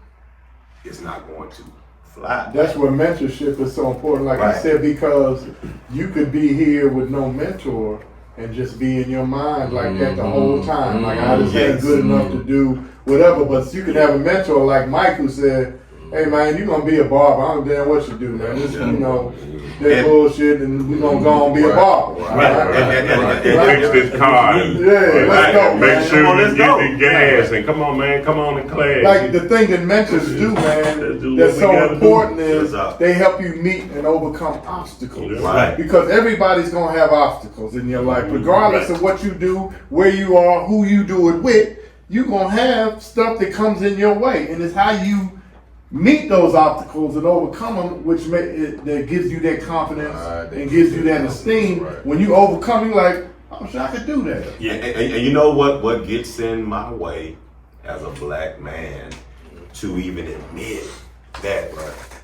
it's not going to fly. That's where mentorship is so important, like I Right. said, because you could be here with no mentor and just be in your mind like that the whole time. Like I just ain't good enough to do whatever, but you could have a mentor like Mike who said, hey man, you're gonna be a barber. I don't damn what you do, man. This, you know, that bullshit and we're gonna go and be a barber. Right. Fix this car. Yeah, let's go, Make man. sure Come on, you let's get go. the gas and come on, man, come on to class. Like the thing that mentors do, man, do that's what we so gotta important do. is Yes, sir. they help you meet and overcome obstacles. Right. Because everybody's gonna have obstacles in your life, regardless of what you do, where you are, who you do it with. You're gonna have stuff that comes in your way, and it's how you meet those obstacles and overcome them, which that gives you that confidence and gives you that esteem. Right. When you overcome, you're like, oh, shit, I could do that. Yeah. And you know what gets in my way as a black man to even admit that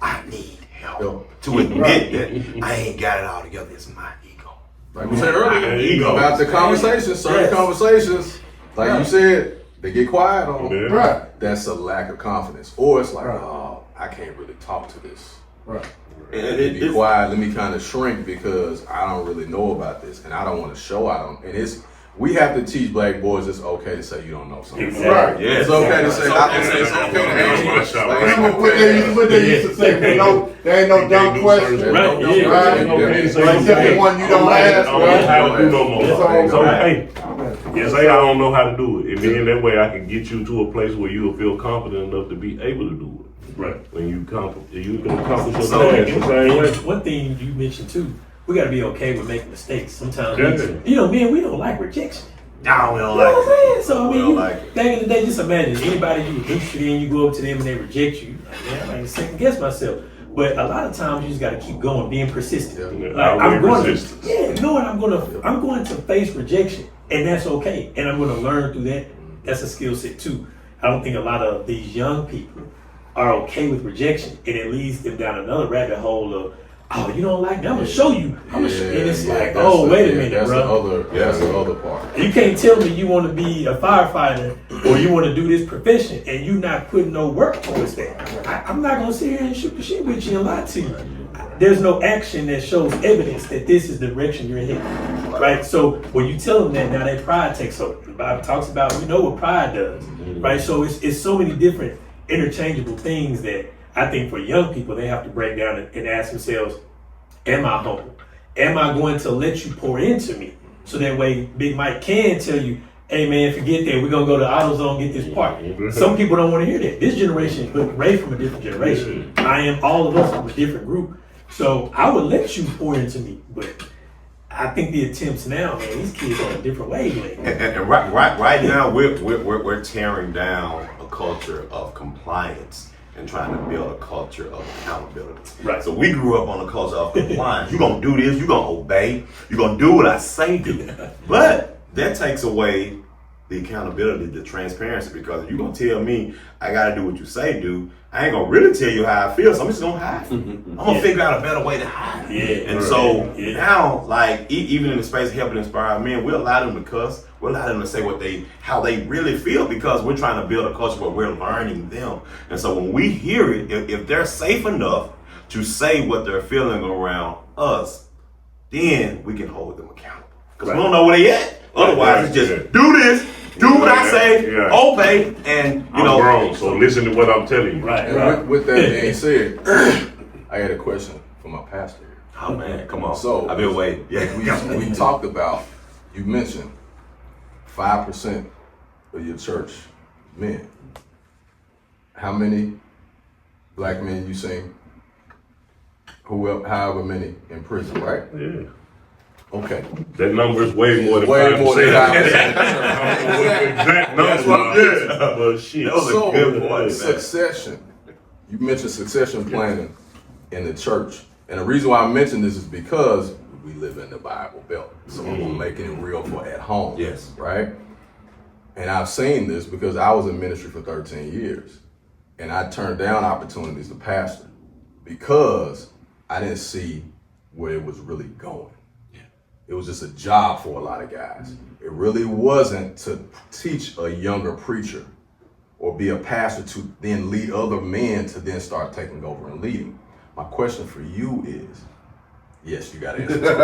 I need help. To admit that I ain't got it all together is my ego. Like we said earlier, Ego. about the conversations, certain conversations, like you said, they get quiet on. Yeah. Right. That's a lack of confidence. Or it's like, Right. oh, I can't really talk to this. Right. And Let me be quiet, let me kind of shrink because I don't really know about this and I don't want to show I don't. And we have to teach black boys it's okay to say you don't know something. Exactly. Right. Yes. It's okay to say, it's okay to ask Right. questions. What they used to say, there ain't no dumb question. Right, yeah. Except the one you don't ask, I don't know how to do no more. It's all So, right. hey, say I don't know how to do it. And then that way I can get you to a place where you'll feel confident enough to be able to do it. Right. When you can accomplish your So, task the same way. one thing you mentioned too, we got to be okay with making mistakes. Sometimes, Yeah. men, we don't like rejection. No, we don't You know like what I'm it. saying? So, I We mean, don't like it. back in the day, just imagine anybody you were interested in, you go up to them and they reject you. Like, man, I might second guess myself. But a lot of times you just got to keep going, being persistent. Yeah. Like, I'm going Persistence. to, knowing I'm going to face rejection, and that's okay. And I'm going to learn through that. That's a skill set too. I don't think a lot of these young people are okay with rejection, and it leads them down another rabbit hole of, oh, you don't like me? I'm gonna show you. And it's like, oh, wait a minute, bro. That's the other part. You can't tell me you want to be a firefighter or you want to do this profession and you not putting no work towards that. I'm not gonna sit here and shoot the shit with you and lie to you. There's no action that shows evidence that this is the direction you're heading, right? So when you tell them that, now that pride takes over. The Bible talks about, we know what pride does, right? So it's so many different interchangeable things that I think for young people, they have to break down and ask themselves, am I humble? Am I going to let you pour into me? So that way Big Mike can tell you, hey man, forget that, we're gonna go to AutoZone and get this part. Some people don't want to hear that. This generation, look, Ray from a different generation. I am all of us from a different group. So I would let you pour into me, but I think the attempts now, man, these kids are on a different wavelength. And right now we're tearing down a culture of compliance and trying to build a culture of accountability. Right. So we grew up on a culture of compliance. You're gonna do this, you're gonna obey, you're gonna do what I say do. But that takes away the accountability, the transparency, because if you're gonna tell me I gotta do what you say do, I ain't gonna really tell you how I feel, so I'm just gonna hide. I'm gonna figure out a better way to hide. And so now, like, even in the space of helping inspire men, we allow them to cuss, we allow them to say how they really feel, because we're trying to build a culture where we're learning them. And so when we hear it, if they're safe enough to say what they're feeling around us, then we can hold them accountable. Because we don't know where they at. Otherwise, it's just do this, do what I say, obey, and I'm grown, so listen to what I'm telling you. And with that being said, I had a question for my pastor here. Oh man, come on. So I've been waiting. Yeah, we talked about, you mentioned 5% of your church men. How many black men you seen? However many in prison, right? Yeah. Okay. That number is way more than 5%. Way more than 5%. I don't know what the exact number is, but shit. That was a good point. Succession. You mentioned succession planning in the church. And the reason why I mentioned this is because we live in the Bible Belt. So I'm making it real for at home. Yes. Right? And I've seen this because I was in ministry for 13 years. And I turned down opportunities to pastor because I didn't see where it was really going. It was just a job for a lot of guys. It really wasn't to teach a younger preacher or be a pastor to then lead other men to then start taking over and leading. My question for you is, yes, you got to answer.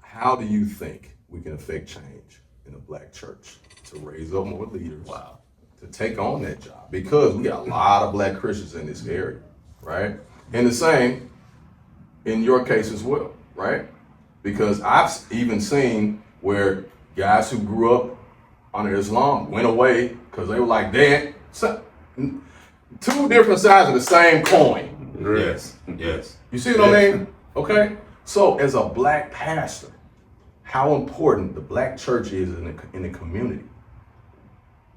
How do you think we can affect change in a black church to raise up more leaders? Wow. To take on that job? Because we got a lot of black Christians in this area, right? And the same in your case as well, right? Because I've even seen where guys who grew up under Islam went away because they were like, damn, two different sides of the same coin. Yes. You see what I mean? Okay? So as a black pastor, how important the black church is in the community.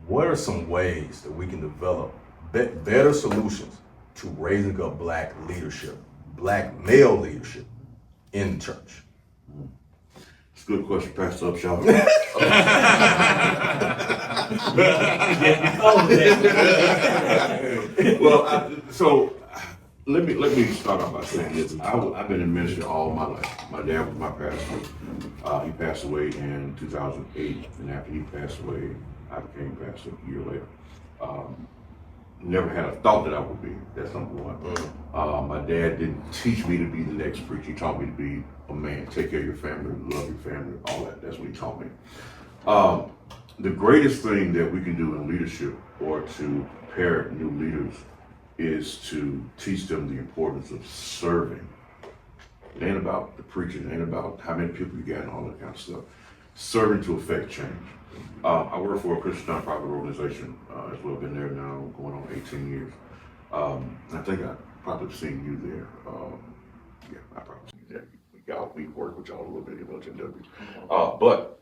What are some ways that we can develop better solutions to raising up black leadership, black male leadership in the church? It's a good question, Pastor Upshaw. Well, so let me start off by saying this. I've been in ministry all my life. My dad was my pastor. He passed away in 2008, and after he passed away, I became pastor a year later. Never had a thought that I would be. That's number one. My dad didn't teach me to be the next preacher. He taught me to be a man, take care of your family, love your family, all that. That's what he taught me. The greatest thing that we can do in leadership or to prepare new leaders is to teach them the importance of serving. It ain't about the preaching, it ain't about how many people you got and all that kind of stuff. serving to affect change. I work for a Christian nonprofit organization as well. Been there now going on 18 years. I think I probably seen you there. Yeah, I probably seen you there. We work with y'all a little bit at LTW. But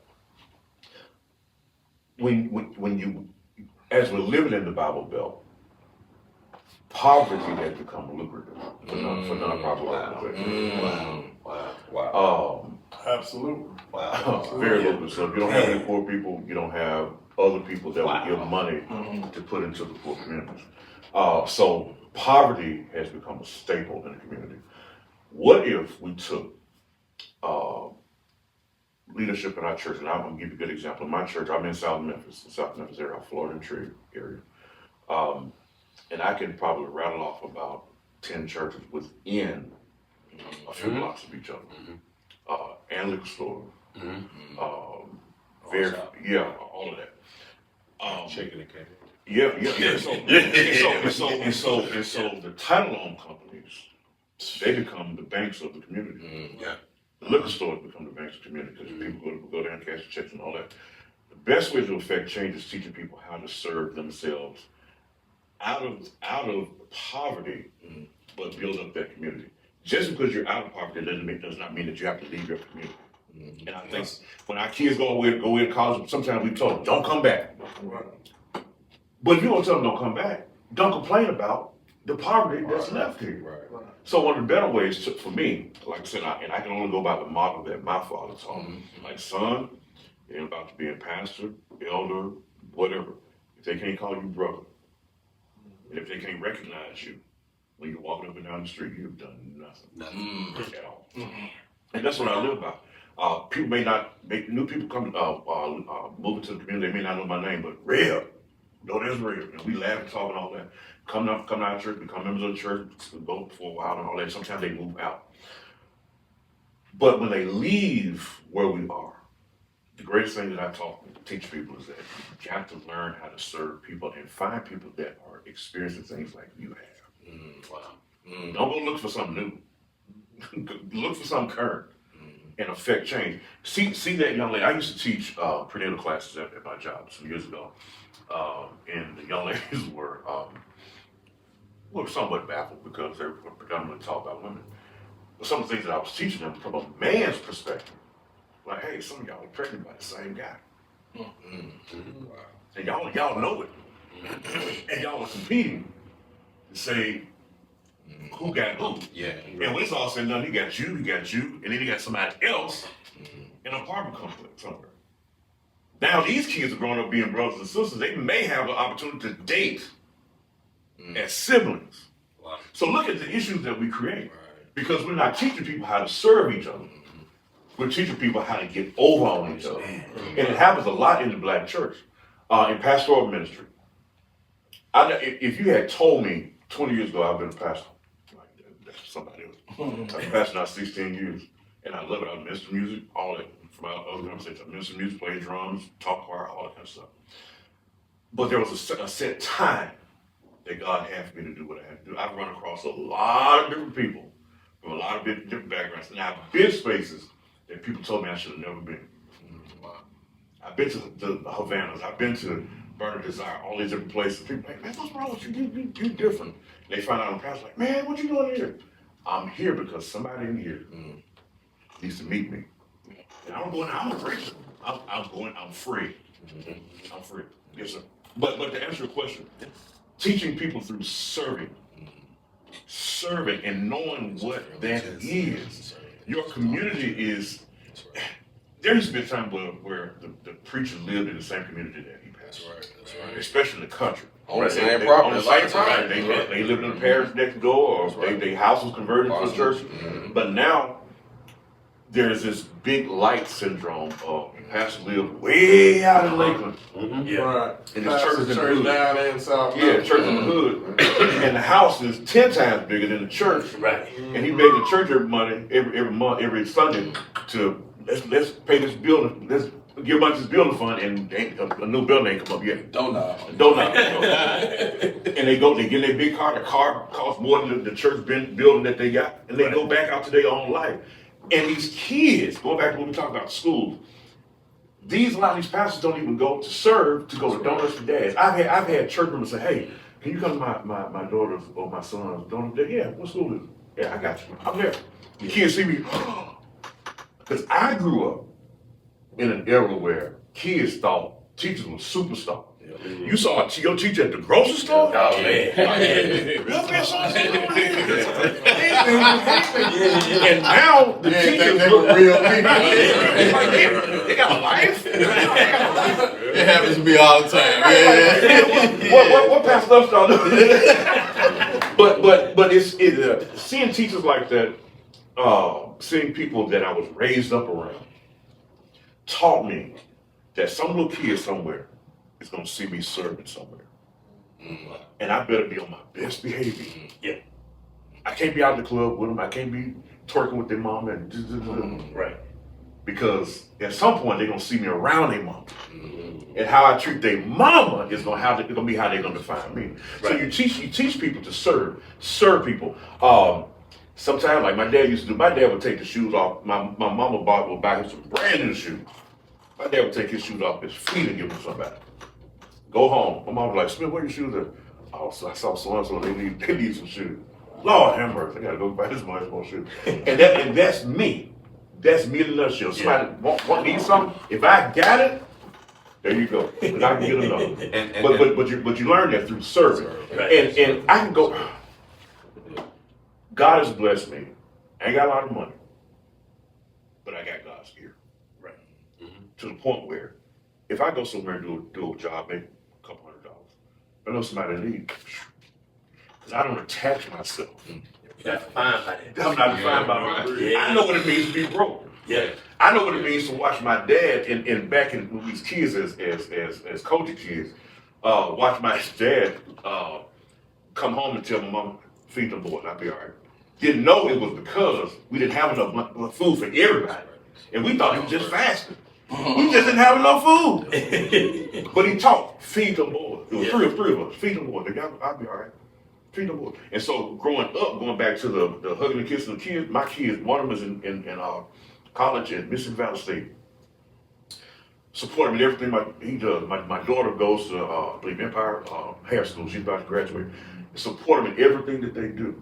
when you, as we're living in the Bible Belt, poverty has become lucrative for nonprofit organizations. Wow. Absolutely. Very lucrative. So if you don't have any poor people, you don't have other people that will give money to put into the poor communities. So poverty has become a staple in the community. What if we took leadership in our church, and I'm going to give you a good example. In my church, I'm in South Memphis area, Florida and Tree area. And I can probably rattle off about 10 churches within a few blocks of each other. And liquor store. All of that. Chicken and candy. Yeah. So the title loan companies, they become the banks of the community. The liquor stores become the banks of the community because people go there and cash the checks and all that. The best way to affect change is teaching people how to serve themselves out of poverty, but build up that community. Just because you're out of poverty does not mean that you have to leave your community. And I think when our kids go away to college, sometimes we told them, don't come back. But if you don't tell them don't come back, don't complain about the poverty that's left here. So one of the better ways for me, like I said, and I can only go by the model that my father taught me. Like, son, you ain't about to be a pastor, elder, whatever. If they can't call you brother, and if they can't recognize you when you're walking up and down the street, you've done nothing at all. And that's what I live by. People may not, new people come moving to the community, they may not know my name, but Rev, no, that's Rev. And we laugh and talk and all that. Come out of church, become members of the church, go for a while and all that. Sometimes they move out. But when they leave where we are, the greatest thing that I teach people is that you got to learn how to serve people and find people that are experiencing things like you have. Don't go look for something new. Look for something current and affect change. See that young lady. I used to teach prenatal classes at my job some years ago. And the young ladies were somewhat baffled because they were predominantly taught by women. But some of the things that I was teaching them from a man's perspective, like, hey, some of y'all are pregnant by the same guy. And y'all know it. And y'all are competing to say who got who. And when it's all said and done, he got you, and then he got somebody else in an apartment complex somewhere. Now these kids are growing up being brothers and sisters. They may have an opportunity to date as siblings. So look at the issues that we create. Because we're not teaching people how to serve each other. We're teaching people how to get over on each other. And it happens a lot in the black church, in pastoral ministry. If you had told me 20 years ago I've been a pastor, like that's somebody else. I've been pastoring now 16 years, and I love it. I minister music, all that. From other conversations, I minister music, play drums, talk choir, all that kind of stuff. But there was a set time that God had for me to do what I had to do. I've run across a lot of different people from a lot of different backgrounds, and I've been spaces that people told me I should have never been. I've been to the Havanas, I've been to Burning Desire, all these different places. People like, man, what's wrong with you? You different. And they find out I'm pastor, like, man, what you doing here? I'm here because somebody in here needs to meet me. And I'm going, I'm a preacher. I'm free. I'm free. Yes, sir. But to answer your question, teaching people through serving and knowing what that is. Your community is, there used to be a time where the preacher lived in the same community that he pastored. That's right. Especially in the country. On the same property. They lived in the parish next door, or their house was converted to a church. But now, there's this big light syndrome of pastor live way out in Lakeland. And his church is in the hood. Down in South church in the hood. And the house is 10 times bigger than the church. And he paid the church every month, every Sunday to let's pay this building, let's give a bunch of this building fund, and a new building ain't come up yet. Don't know. And they get in their big car. The car costs more than the church building that they got, and they go back out to their own life. And these kids, going back to what we talked about schools, a lot of these pastors don't even go to serve to go to donuts for dads. I've had church members say, hey, can you come to my daughter's or my son's donut day? Yeah, what school is it? Yeah, I got you. I'm there. The kids see me. Because I grew up in an era where kids thought teachers were superstars. You saw your teacher at the grocery store? Oh, man. And now the teachers they look were real people. they got a life. It happens to me all the time. What Pastor Upshaw do? But it's seeing teachers like that, seeing people that I was raised up around, taught me that some little kid somewhere is gonna see me serving somewhere, and I better be on my best behavior. Yeah. I can't be out in the club with them. I can't be twerking with their mama and Right. because at some point they're gonna see me around their mama, and how I treat their mama is gonna be how they're gonna define me. So Right. you teach people to serve people. Sometimes like my dad used to do. My dad would take the shoes off. My mama would buy him some brand new shoes. My dad would take his shoes off his feet and give them to somebody. Go home. My mom was like, Smith, where your shoes at? Oh, so I saw so-and-so, they need some shoes. Lord have mercy, I gotta go buy this much more shoes. And that's me. That's me in a nutshell. Somebody need something, if I got it, there you go. And I can get another. But you learn that through serving. Right. And I can go, God has blessed me. I ain't got a lot of money, but I got God's ear. Right. To the point where if I go somewhere and do a job, make a couple $100, I know somebody needs, because I don't attach myself. You're not defined by that. I'm not defined by my. I know what it means to be broke. Yeah. I know what it means to watch my dad and back in when we was kids as coaching kids, watch my dad come home and tell my mom, feed them boys, I'll be all right. Didn't know it was because we didn't have enough food for everybody. And we thought he was just fasting. We just didn't have enough food. But he taught, feed them boys. There was three of us, feed them boys. I'll be all right. Feed them boys. And so growing up, going back to the hugging and kissing the kids, my kids, one of them is in college at Mississippi Valley State. Support him in everything he does. My daughter goes to, I believe, Empire Hair School. She's about to graduate. Support him in everything that they do.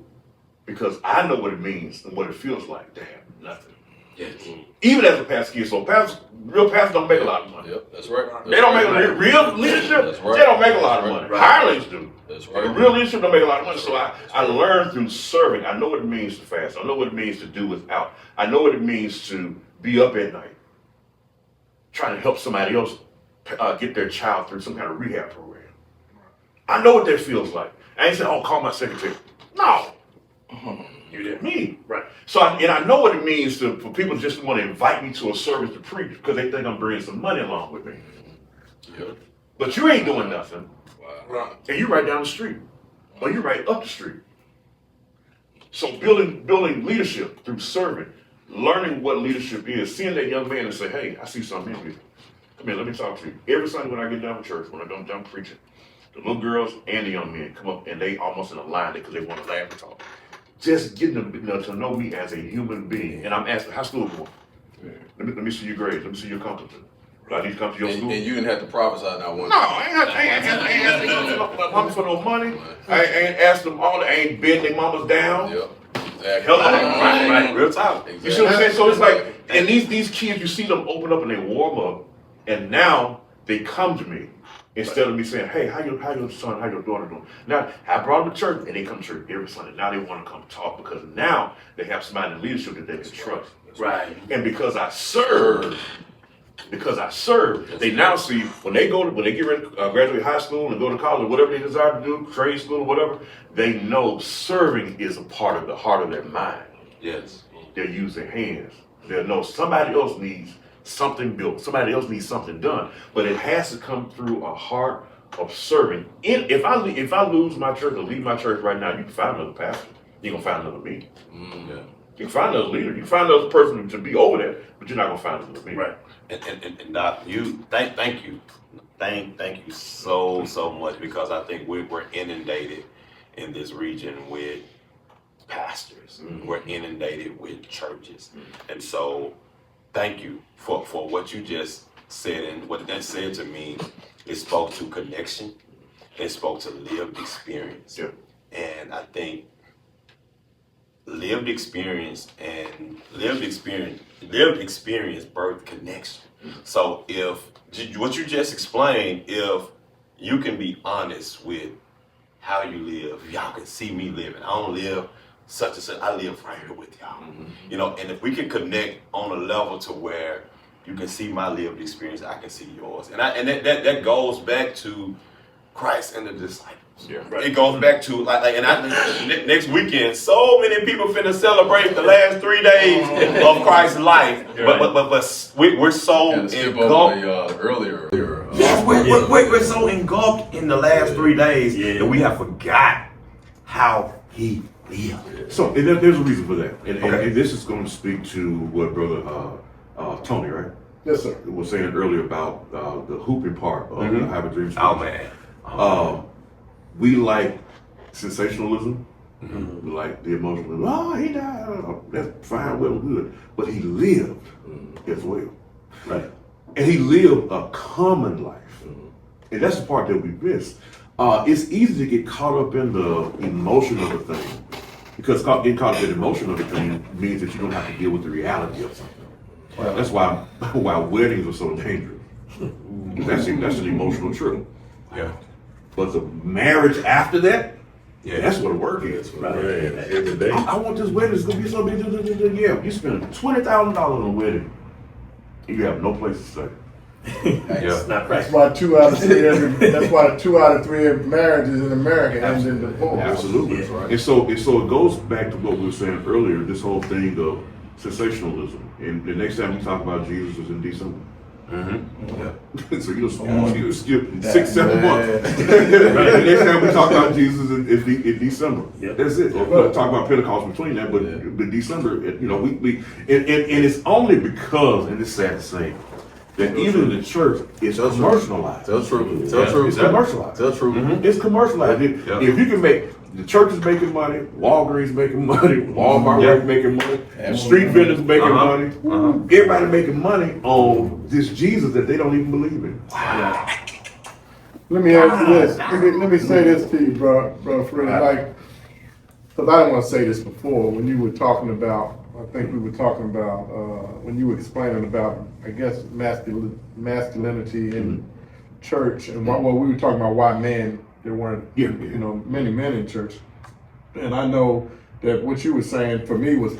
Because I know what it means and what it feels like to have nothing. Yes. Even as a pastor kid, so real pastors don't make a lot of money. Yep, that's right. They don't make real leadership. That's right. They don't make a lot of money. Right. Hirelings do. That's But right. real leadership don't make a lot of money. So I learned through serving. I know what it means to fast. I know what it means to do without. I know what it means to be up at night trying to help somebody else get their child through some kind of rehab program. I know what that feels like. I ain't saying, oh, call my secretary. No. You did me. Right. So, I know what it means for people to just want to invite me to a service to preach because they think I'm bringing some money along with me. Yep. But you ain't doing nothing. Wow. And you right down the street. Or you right up the street. So building leadership through serving, learning what leadership is, seeing that young man and say, hey, I see something in you. Come here, let me talk to you. Every Sunday when I get down to church, when I come down preaching, the little girls and the young men come up and they almost in a line because they want to laugh and talk. Just getting them to know me as a human being. And I'm asking, how's school going? Let me see your grades. Let me see your accomplishment. Do I need to come to your school? And you didn't have to prophesy not one. No, I ain't asking my mama for no money. I ain't asked them all. I ain't bend their mamas down. Yep. Exactly. Hello, right, real talk. Exactly. You see what I'm saying? So it's like, and these kids, you see them open up and they warm up, and now they come to me instead of me saying, hey, how your son, how your daughter doing? Now, I brought them to church, and they come to church every Sunday. Now they want to come talk because now they have somebody in leadership that they can trust. Right. And because I serve, they now see when they get ready to graduate high school and go to college, whatever they desire to do, trade school or whatever, they know serving is a part of the heart of their mind. Yes. They'll use their hands. They'll know somebody else needs something built. Somebody else needs something done. But it has to come through a heart of serving. If I lose my church or leave my church right now, you can find another pastor. You're going to find another me. Yeah. You can find another leader. You can find another person to be over there, but you're not going to find another me. Right. And Doc, thank you so much, because I think we're inundated in this region with pastors. Mm-hmm. We're inundated with churches, and so thank you for what you just said, and what that said to me, it spoke to connection. It spoke to lived experience. Yeah. And I think lived experience birth connection. So if what you just explained, if you can be honest with how you live, y'all can see me living. I don't live such and such, I live right here with y'all. You know, and if we can connect on a level to where you can see my lived experience, I can see yours. And that goes back to Christ and the disciples. Yeah. It goes back to next weekend, so many people finna celebrate the last 3 days of Christ's life. But we're so engulfed. Earlier. Yes, we're so engulfed in the last 3 days that we have forgot how he lived. So and there's a reason for that, and this is going to speak to what Brother Tony, right? Yes, sir. Was saying earlier about the hooping part of the Have a Dream. Oh man. We like sensationalism. We like the emotional. Oh, he died. That's fine, well, good. But he lived as well. Right. And he lived a common life. And that's the part that we miss. It's easy to get caught up in the emotion of the thing. Because getting caught up in the emotion of the thing means that you don't have to deal with the reality of something. That's why weddings are so dangerous. That's an emotional trip. Yeah. But the marriage after that, that's what the work is. Man, every day. I want this wedding. It's gonna be so big. Yeah, you spend $20,000 on a wedding, and you have no place to stay. It's not That's practical. why 2 out of 3. That's why 2 out of 3 marriages in America end in divorce. Absolutely. That's right. And so it goes back to what we were saying earlier. This whole thing of sensationalism. And the next time we talk about Jesus is in December. So you skip 6-7 months. The next time we talk about Jesus is in December. That's it. We'll talk about Pentecost between that, but December, we and it's only because, and it's sad to say, that even the church is commercialized. Tell true. It's commercialized. Tell true. It's commercialized. If you can make the church is making money, Walgreens making money, Walmart making money, street vendors making money, everybody making money on this Jesus that they don't even believe in. Let me ask you this. Let me say this to you, bro, Fred. Like, because I didn't want to say this before. When you were talking about, I think we were talking about when you were explaining about, I guess, masculinity in church, and we were talking about why men. There weren't, many men in church, and I know that what you were saying for me was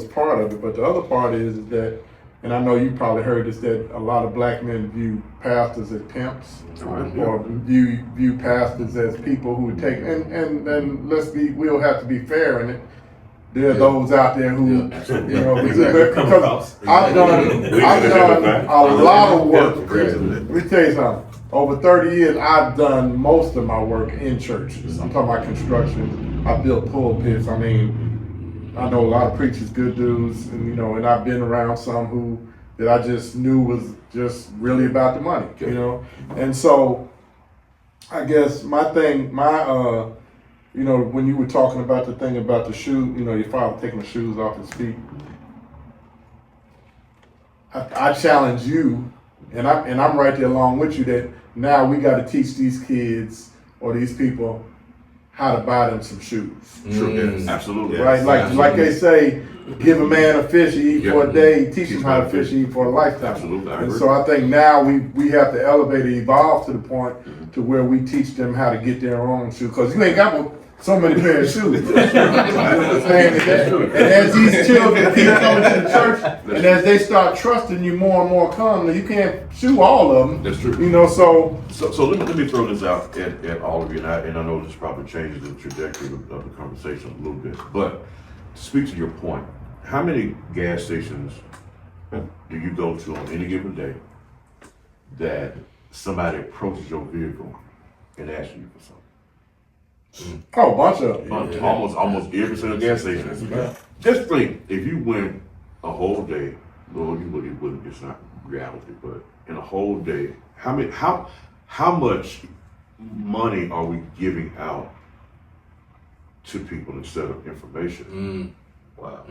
part of it. But the other part is that, and I know you probably heard this, that a lot of black men view pastors as pimps, or view pastors as people who take. And we'll have to be fair in it. There are those out there who, because I've done a lot of work. Let me tell you something. Over 30 years, I've done most of my work in churches. I'm talking about construction. I built pulpits. I mean, I know a lot of preachers, good dudes, and and I've been around some that I just knew was just really about the money, And so, I guess my thing, when you were talking about the thing about the shoe, your father taking the shoes off his feet, I challenge you, and I'm right there along with you, that now we got to teach these kids or these people how to buy them some shoes. True, absolutely. Right, like they say, give a man a fish to eat for a day, teach him how to fish and eat for a lifetime. Absolutely, I and agree. so I think now we have to elevate and evolve to the point to where we teach them how to get their own shoes, because you ain't got so many pairs of shoes. You understand that? And as these children keep coming to the church, and as they start trusting you more and more, you can't shoe all of them. That's true. So let me throw this out at all of you, and I know this probably changes the trajectory of the conversation a little bit, but to speak to your point, how many gas stations do you go to on any given day that somebody approaches your vehicle and asks you for something? a bunch of them. Almost every single gas station. Just think, if you went a whole day, well, you wouldn't. It's not reality, but in a whole day, how much money are we giving out to people instead of information? Wow.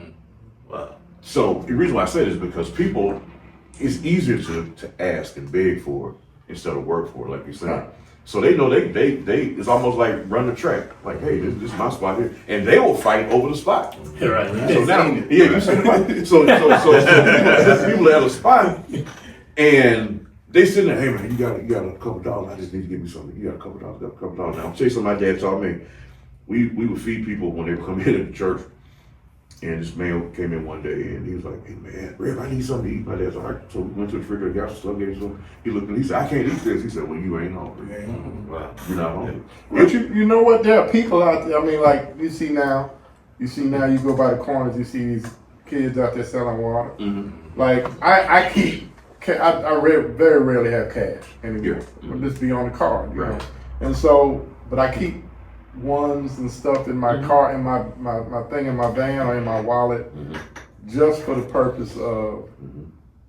So the reason why I say this is because people it's easier to ask and beg for it instead of work for it, like you said. So they know they it's almost like run the track. Like, hey, this is my spot here, and they will fight over the spot. Right. So now, you see the fight. So people at a spot, and they sitting there, hey man, you got a couple dollars. I just need to give me something. You got a couple dollars. Now, I'll tell you something. My dad taught me. We would feed people when they would come in at the church. And this man came in one day and he was like, hey man, Rev, I need something to eat. My dad's all right. So we went to the refrigerator, got some stuff, gave him some. He looked and he said, I can't eat this. He said, well, you ain't hungry. Wow. You're not hungry. But you know what? There are people out there. I mean, like you see now, you go by the corners, you see these kids out there selling water. Mm-hmm. Like I very rarely have cash anymore. Yeah. Just be on the card, you Right. know. And so, but I keep ones and stuff in my car, in my thing in my van or in my wallet, just for the purpose of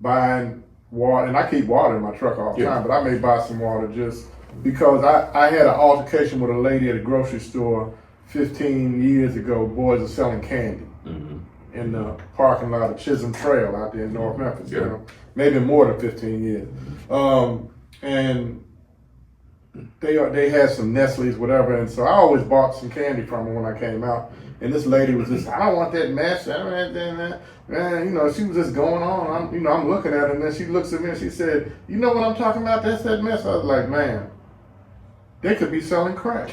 buying water. And I keep water in my truck all the time, but I may buy some water just because I had an altercation with a lady at a grocery store 15 years ago. Boys are selling candy in the parking lot of Chisholm Trail out there in North Memphis. You know, maybe more than 15 years. And they had some Nestle's, whatever, and so I always bought some candy from her when I came out. And this lady was just, I don't want that mess. I don't want that. Man, you know, she was just going on. I'm looking at her, and then she looks at me and she said, "You know what I'm talking about? That's that mess." I was like, "Man, they could be selling crack."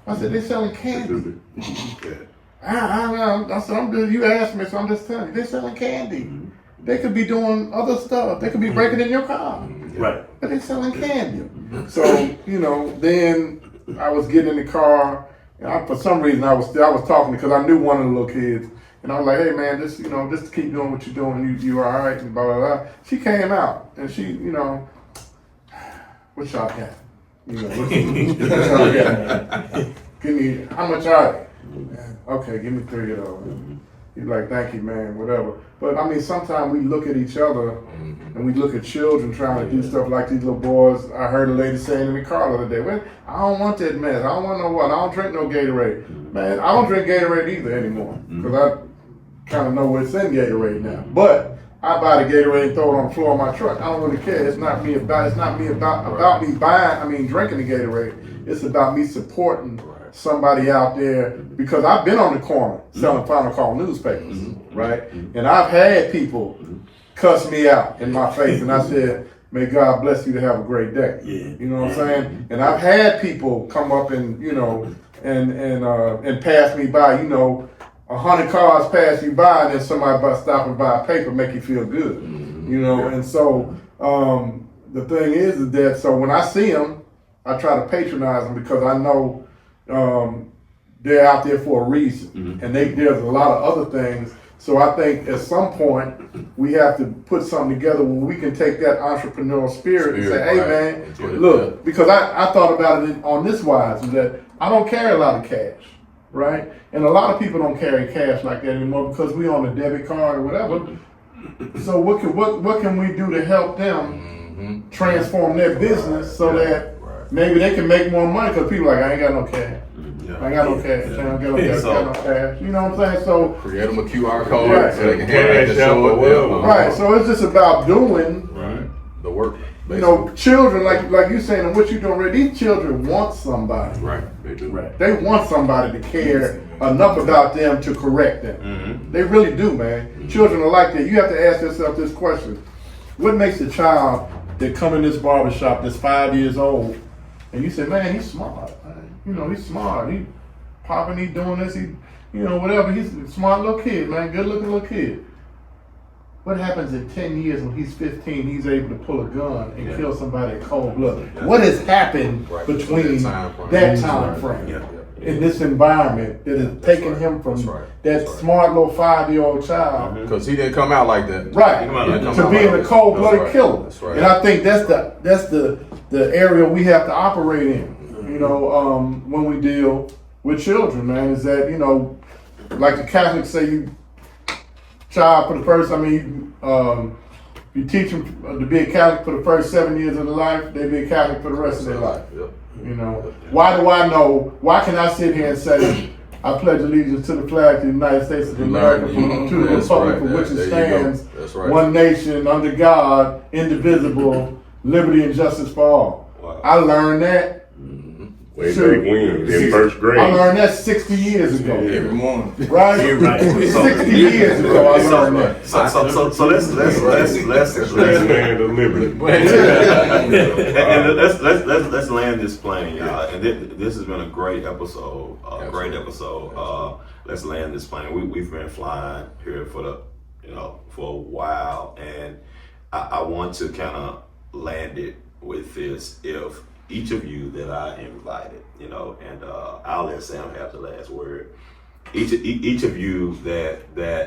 I said, "They selling candy." I said, "I'm just, you asked me, so I'm just telling you, they're selling candy. They could be doing other stuff. They could be breaking in your car." Right. But they're selling candy. So, you know, then I was getting in the car, and for some reason I was talking because I knew one of the little kids, and I was like, "Hey man, just keep doing what you're doing. You are all right," and blah blah blah. She came out, and she, you know, what y'all got? You know, what y'all got? Give me, how much are they? Okay, give me 3 of those. He's like, "Thank you, man," whatever. But I mean, sometimes we look at each other and we look at children trying to do stuff like these little boys. I heard a lady saying in the car the other day, "Well, I don't want that mess. I don't want no water. I don't drink no Gatorade." Man, I don't drink Gatorade either anymore because I kind of know what's in Gatorade now. But I buy the Gatorade and throw it on the floor of my truck. I don't really care. It's not me about me buying. Drinking the Gatorade. It's about me supporting somebody out there, because I've been on the corner selling Final Call newspapers, right? And I've had people cuss me out in my face, and I said, "May God bless you to have a great day." You know what I'm saying? And I've had people come up and, you know, and pass me by, you know, 100 cars pass you by, and then somebody stop and buy a paper, make you feel good, you know? And so the thing is that, so when I see them, I try to patronize them because I know they're out there for a reason, and there's a lot of other things. So I think at some point we have to put something together where we can take that entrepreneurial spirit and say, "Hey man, look," because I thought about it on this wise, is that I don't carry a lot of cash, right? And a lot of people don't carry cash like that anymore because we on a debit card or whatever. So what can we do to help them transform their business so that maybe they can make more money? Because people are like, "I ain't got no cash. I ain't got no cash. I ain't got no cash." You know what I'm saying? So Create them a QR code Right. so they can hand that show up. right. So it's just about doing The work. You know, children, like you saying, and what you doing, these children want somebody. Right, they do. Right. They want somebody to care enough about them to correct them. They really do, man. Children are like that. You have to ask yourself this question: what makes a child that come in this barbershop that's 5 years old, and you say, "Man, he's smart. Man. You know, he's smart. He popping, he doing this, he, you know, whatever. He's a smart little kid, man. Good looking little kid." What happens in 10 years when he's 15, he's able to pull a gun and kill somebody in cold blood? What has happened between that time frame in this environment that has taken him from that smart little 5-year-old child? Because he didn't come out like that. Right. To being a cold-blooded killer. That's right. And I think that's the area we have to operate in, you know, when we deal with children, man, is that, you know, like the Catholics say, you child for the first, you teach them to be a Catholic for the first 7 years of their life, they be a Catholic for the rest of their life. You know, why do I know, why can I sit here and say I pledge allegiance to the flag of the United States of America, to the republic for which it stands, one nation, under God, indivisible, liberty and justice for all. Wow. I learned that. Way back when, in first grade. I learned that 60 years ago. Every morning. Right? 60 years ago, I learned that. So let's land of liberty. and let's land this plane, y'all. And this has been a great episode. Let's land this plane. We've been flying here for a while, and I want to kind of land it with this. If each of you that I invited, and I'll let Sam have the last word. Each of you that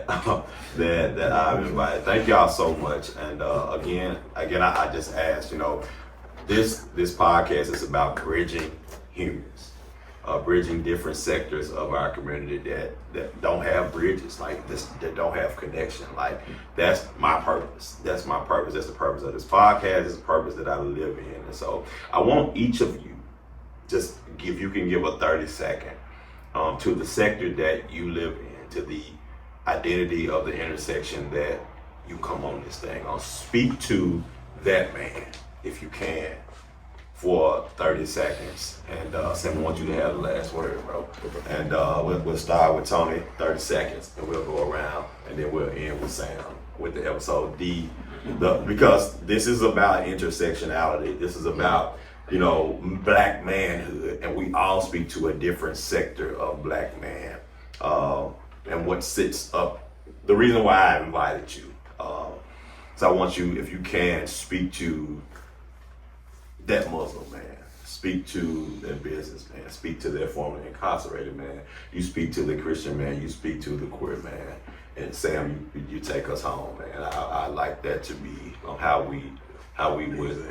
I've invited, thank y'all so much. And again, I just asked, this podcast is about bridging humans, bridging different sectors of our community that don't have bridges, like this, that don't have connection. Like that's my purpose. That's the purpose of this podcast. It's the purpose that I live in. And so I want each of you, just if you can give a 30-second to the sector that you live in, to the identity of the intersection that you come on this thing on. Speak to that man, if you can, for 30 seconds. And Sam, I want you to have the last word, bro. And we'll start with Tony, 30 seconds, and we'll go around, and then we'll end with Sam with the episode D. Because this is about intersectionality. This is about black manhood, and we all speak to a different sector of black man, and what sits up. The reason why I invited you, so I want you, if you can, speak to that Muslim man, speak to that businessman, speak to that formerly incarcerated man. You speak to the Christian man. You speak to the queer man. And Sam, you take us home, man. I like that to be how we would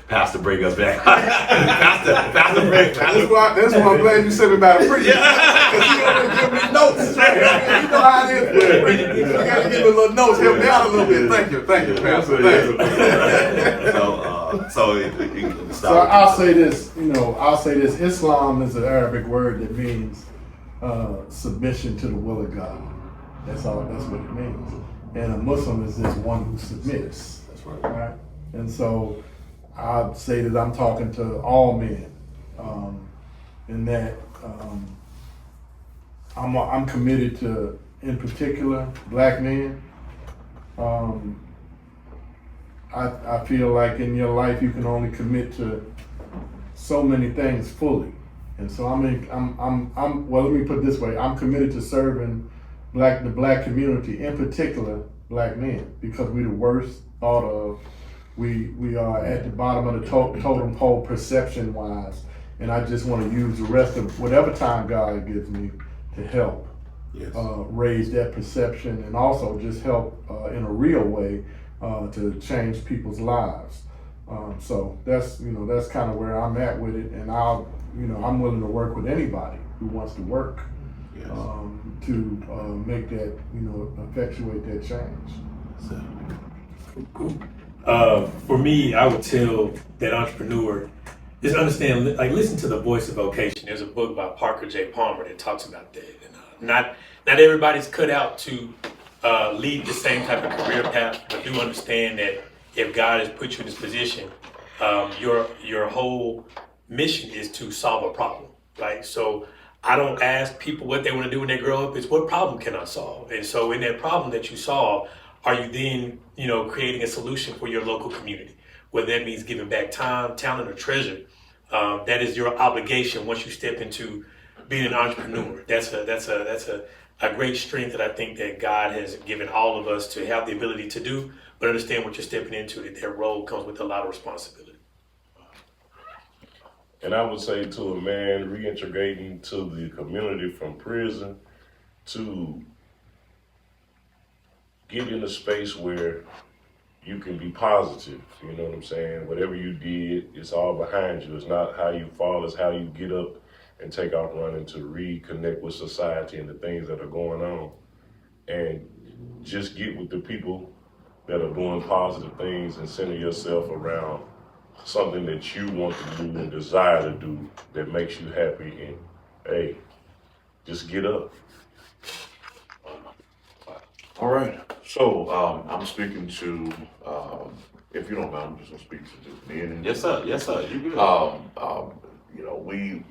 Pastor bring us back. Pastor bring. That's why I'm glad you said about it. Because you always give me notes. You know how it is. You got to give me a little notes. Help me out a little bit. Thank you, Pastor. So I'll say this. Islam is an Arabic word that means submission to the will of God. That's all. That's what it means. And a Muslim is this one who submits. That's right. And so I'd say that I'm talking to all men, in that I'm committed to, in particular, black men. I feel like in your life you can only commit to so many things fully. And so well, let me put it this way. I'm committed to serving the black community, in particular black men, because we're the worst thought of. We are at the bottom of the totem pole perception wise, and I just want to use the rest of whatever time God gives me to help raise that perception, and also just help in a real way to change people's lives. So that's kind of where I'm at with it, and I'm willing to work with anybody who wants to work to make that, effectuate that change. For me, I would tell that entrepreneur, just understand, listen to the voice of vocation. There's a book by Parker J. Palmer that talks about that. And not everybody's cut out to lead the same type of career path, but do understand that if God has put you in this position, your whole mission is to solve a problem, right? So I don't ask people what they want to do when they grow up. It's what problem can I solve? And so in that problem that you solve, are you then, creating a solution for your local community? Whether that means giving back time, talent, or treasure, that is your obligation once you step into being an entrepreneur. That's a great strength that I think that God has given all of us to have the ability to do, but understand what you're stepping into, that role comes with a lot of responsibility. And I would say to a man reintegrating to the community from prison, to get in a space where you can be positive, you know what I'm saying? Whatever you did, it's all behind you. It's not how you fall, it's how you get up and take off running to reconnect with society and the things that are going on. And just get with the people that are doing positive things and center yourself around something that you want to do and desire to do that makes you happy. And hey, just get up. All right. So I'm speaking to, if you don't mind, I'm just gonna speak to me and Yes, sir. Yes, sir. You good? you know,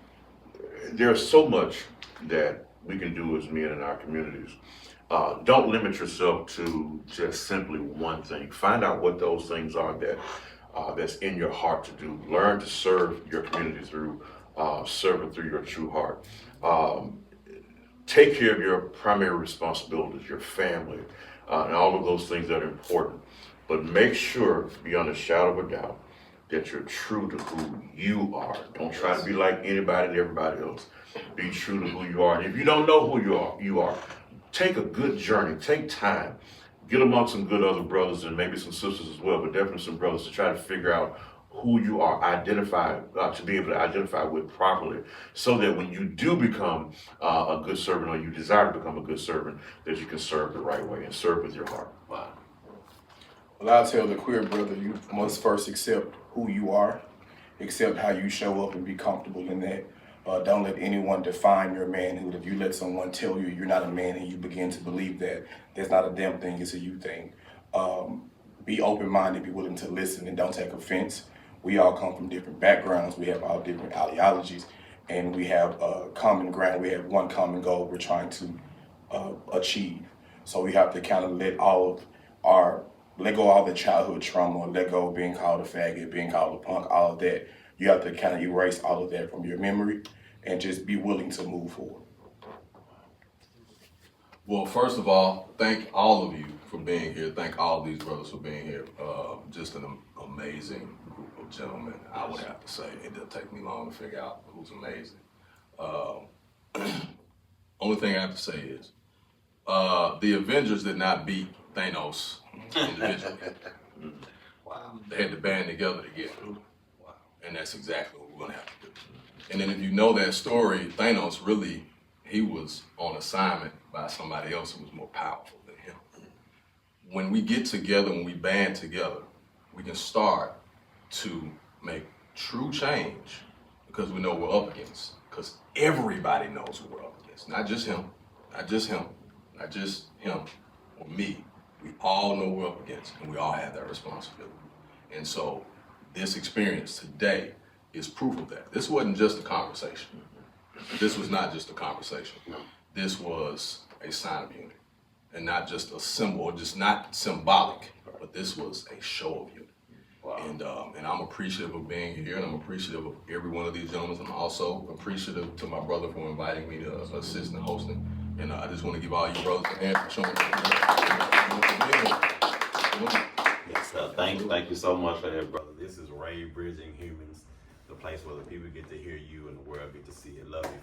there's so much that we can do as men in our communities. Don't limit yourself to just simply one thing. Find out what those things are that's in your heart to do. Learn to serve your community through serving through your true heart. Take care of your primary responsibilities, your family, and all of those things that are important. But make sure, beyond a shadow of a doubt, that you're true to who you are. Don't try to be like anybody and everybody else. Be true to who you are. And if you don't know who you are, take a good journey. Take time. Get among some good other brothers and maybe some sisters as well, but definitely some brothers to try to figure out who you are, to be able to identify with properly, so that when you do become a good servant, or you desire to become a good servant, that you can serve the right way and serve with your heart. Wow. Well, I'll tell the queer brother, you must first accept who you are, accept how you show up, and be comfortable in that. Don't let anyone define your manhood. If you let someone tell you you're not a man and you begin to believe that, that's not a them thing, it's a you thing. Be open-minded, be willing to listen, and don't take offense. We all come from different backgrounds. We have all different ideologies, and we have common ground. We have one common goal we're trying to achieve. So we have to kind of let go of all the childhood trauma, let go of being called a faggot, being called a punk, all of that. You have to kind of erase all of that from your memory and just be willing to move forward. Well, first of all, thank all of you for being here. Thank all of these brothers for being here. Just an amazing group of gentlemen, I would have to say. It didn't take me long to figure out who's amazing. Only thing I have to say is, the Avengers did not beat Thanos individually. Wow. They had to band together to get through. Wow. And that's exactly what we're gonna have to do. And then if you know that story, Thanos really, he was on assignment by somebody else who was more powerful than him. When we get together, when we band together, we can start to make true change, because we know what we're up against. Because everybody knows what we're up against. Not just him, not just him, not just him or me. We all know what we're up against, and we all have that responsibility. And so this experience today is proof of that. This wasn't just a conversation. This was not just a conversation. This was a sign of unity, and not just a symbol, or just not symbolic, but this was a show of unity. Wow. And I'm appreciative of being here, and I'm appreciative of every one of these gentlemen. I'm also appreciative to my brother for inviting me to assist in hosting. And I just want to give all you brothers a hand for showing Yes, sir. Thank you so much for that, brother. This is Ray Bridging Humans, the place where the people get to hear you and the world get to see it. Love you.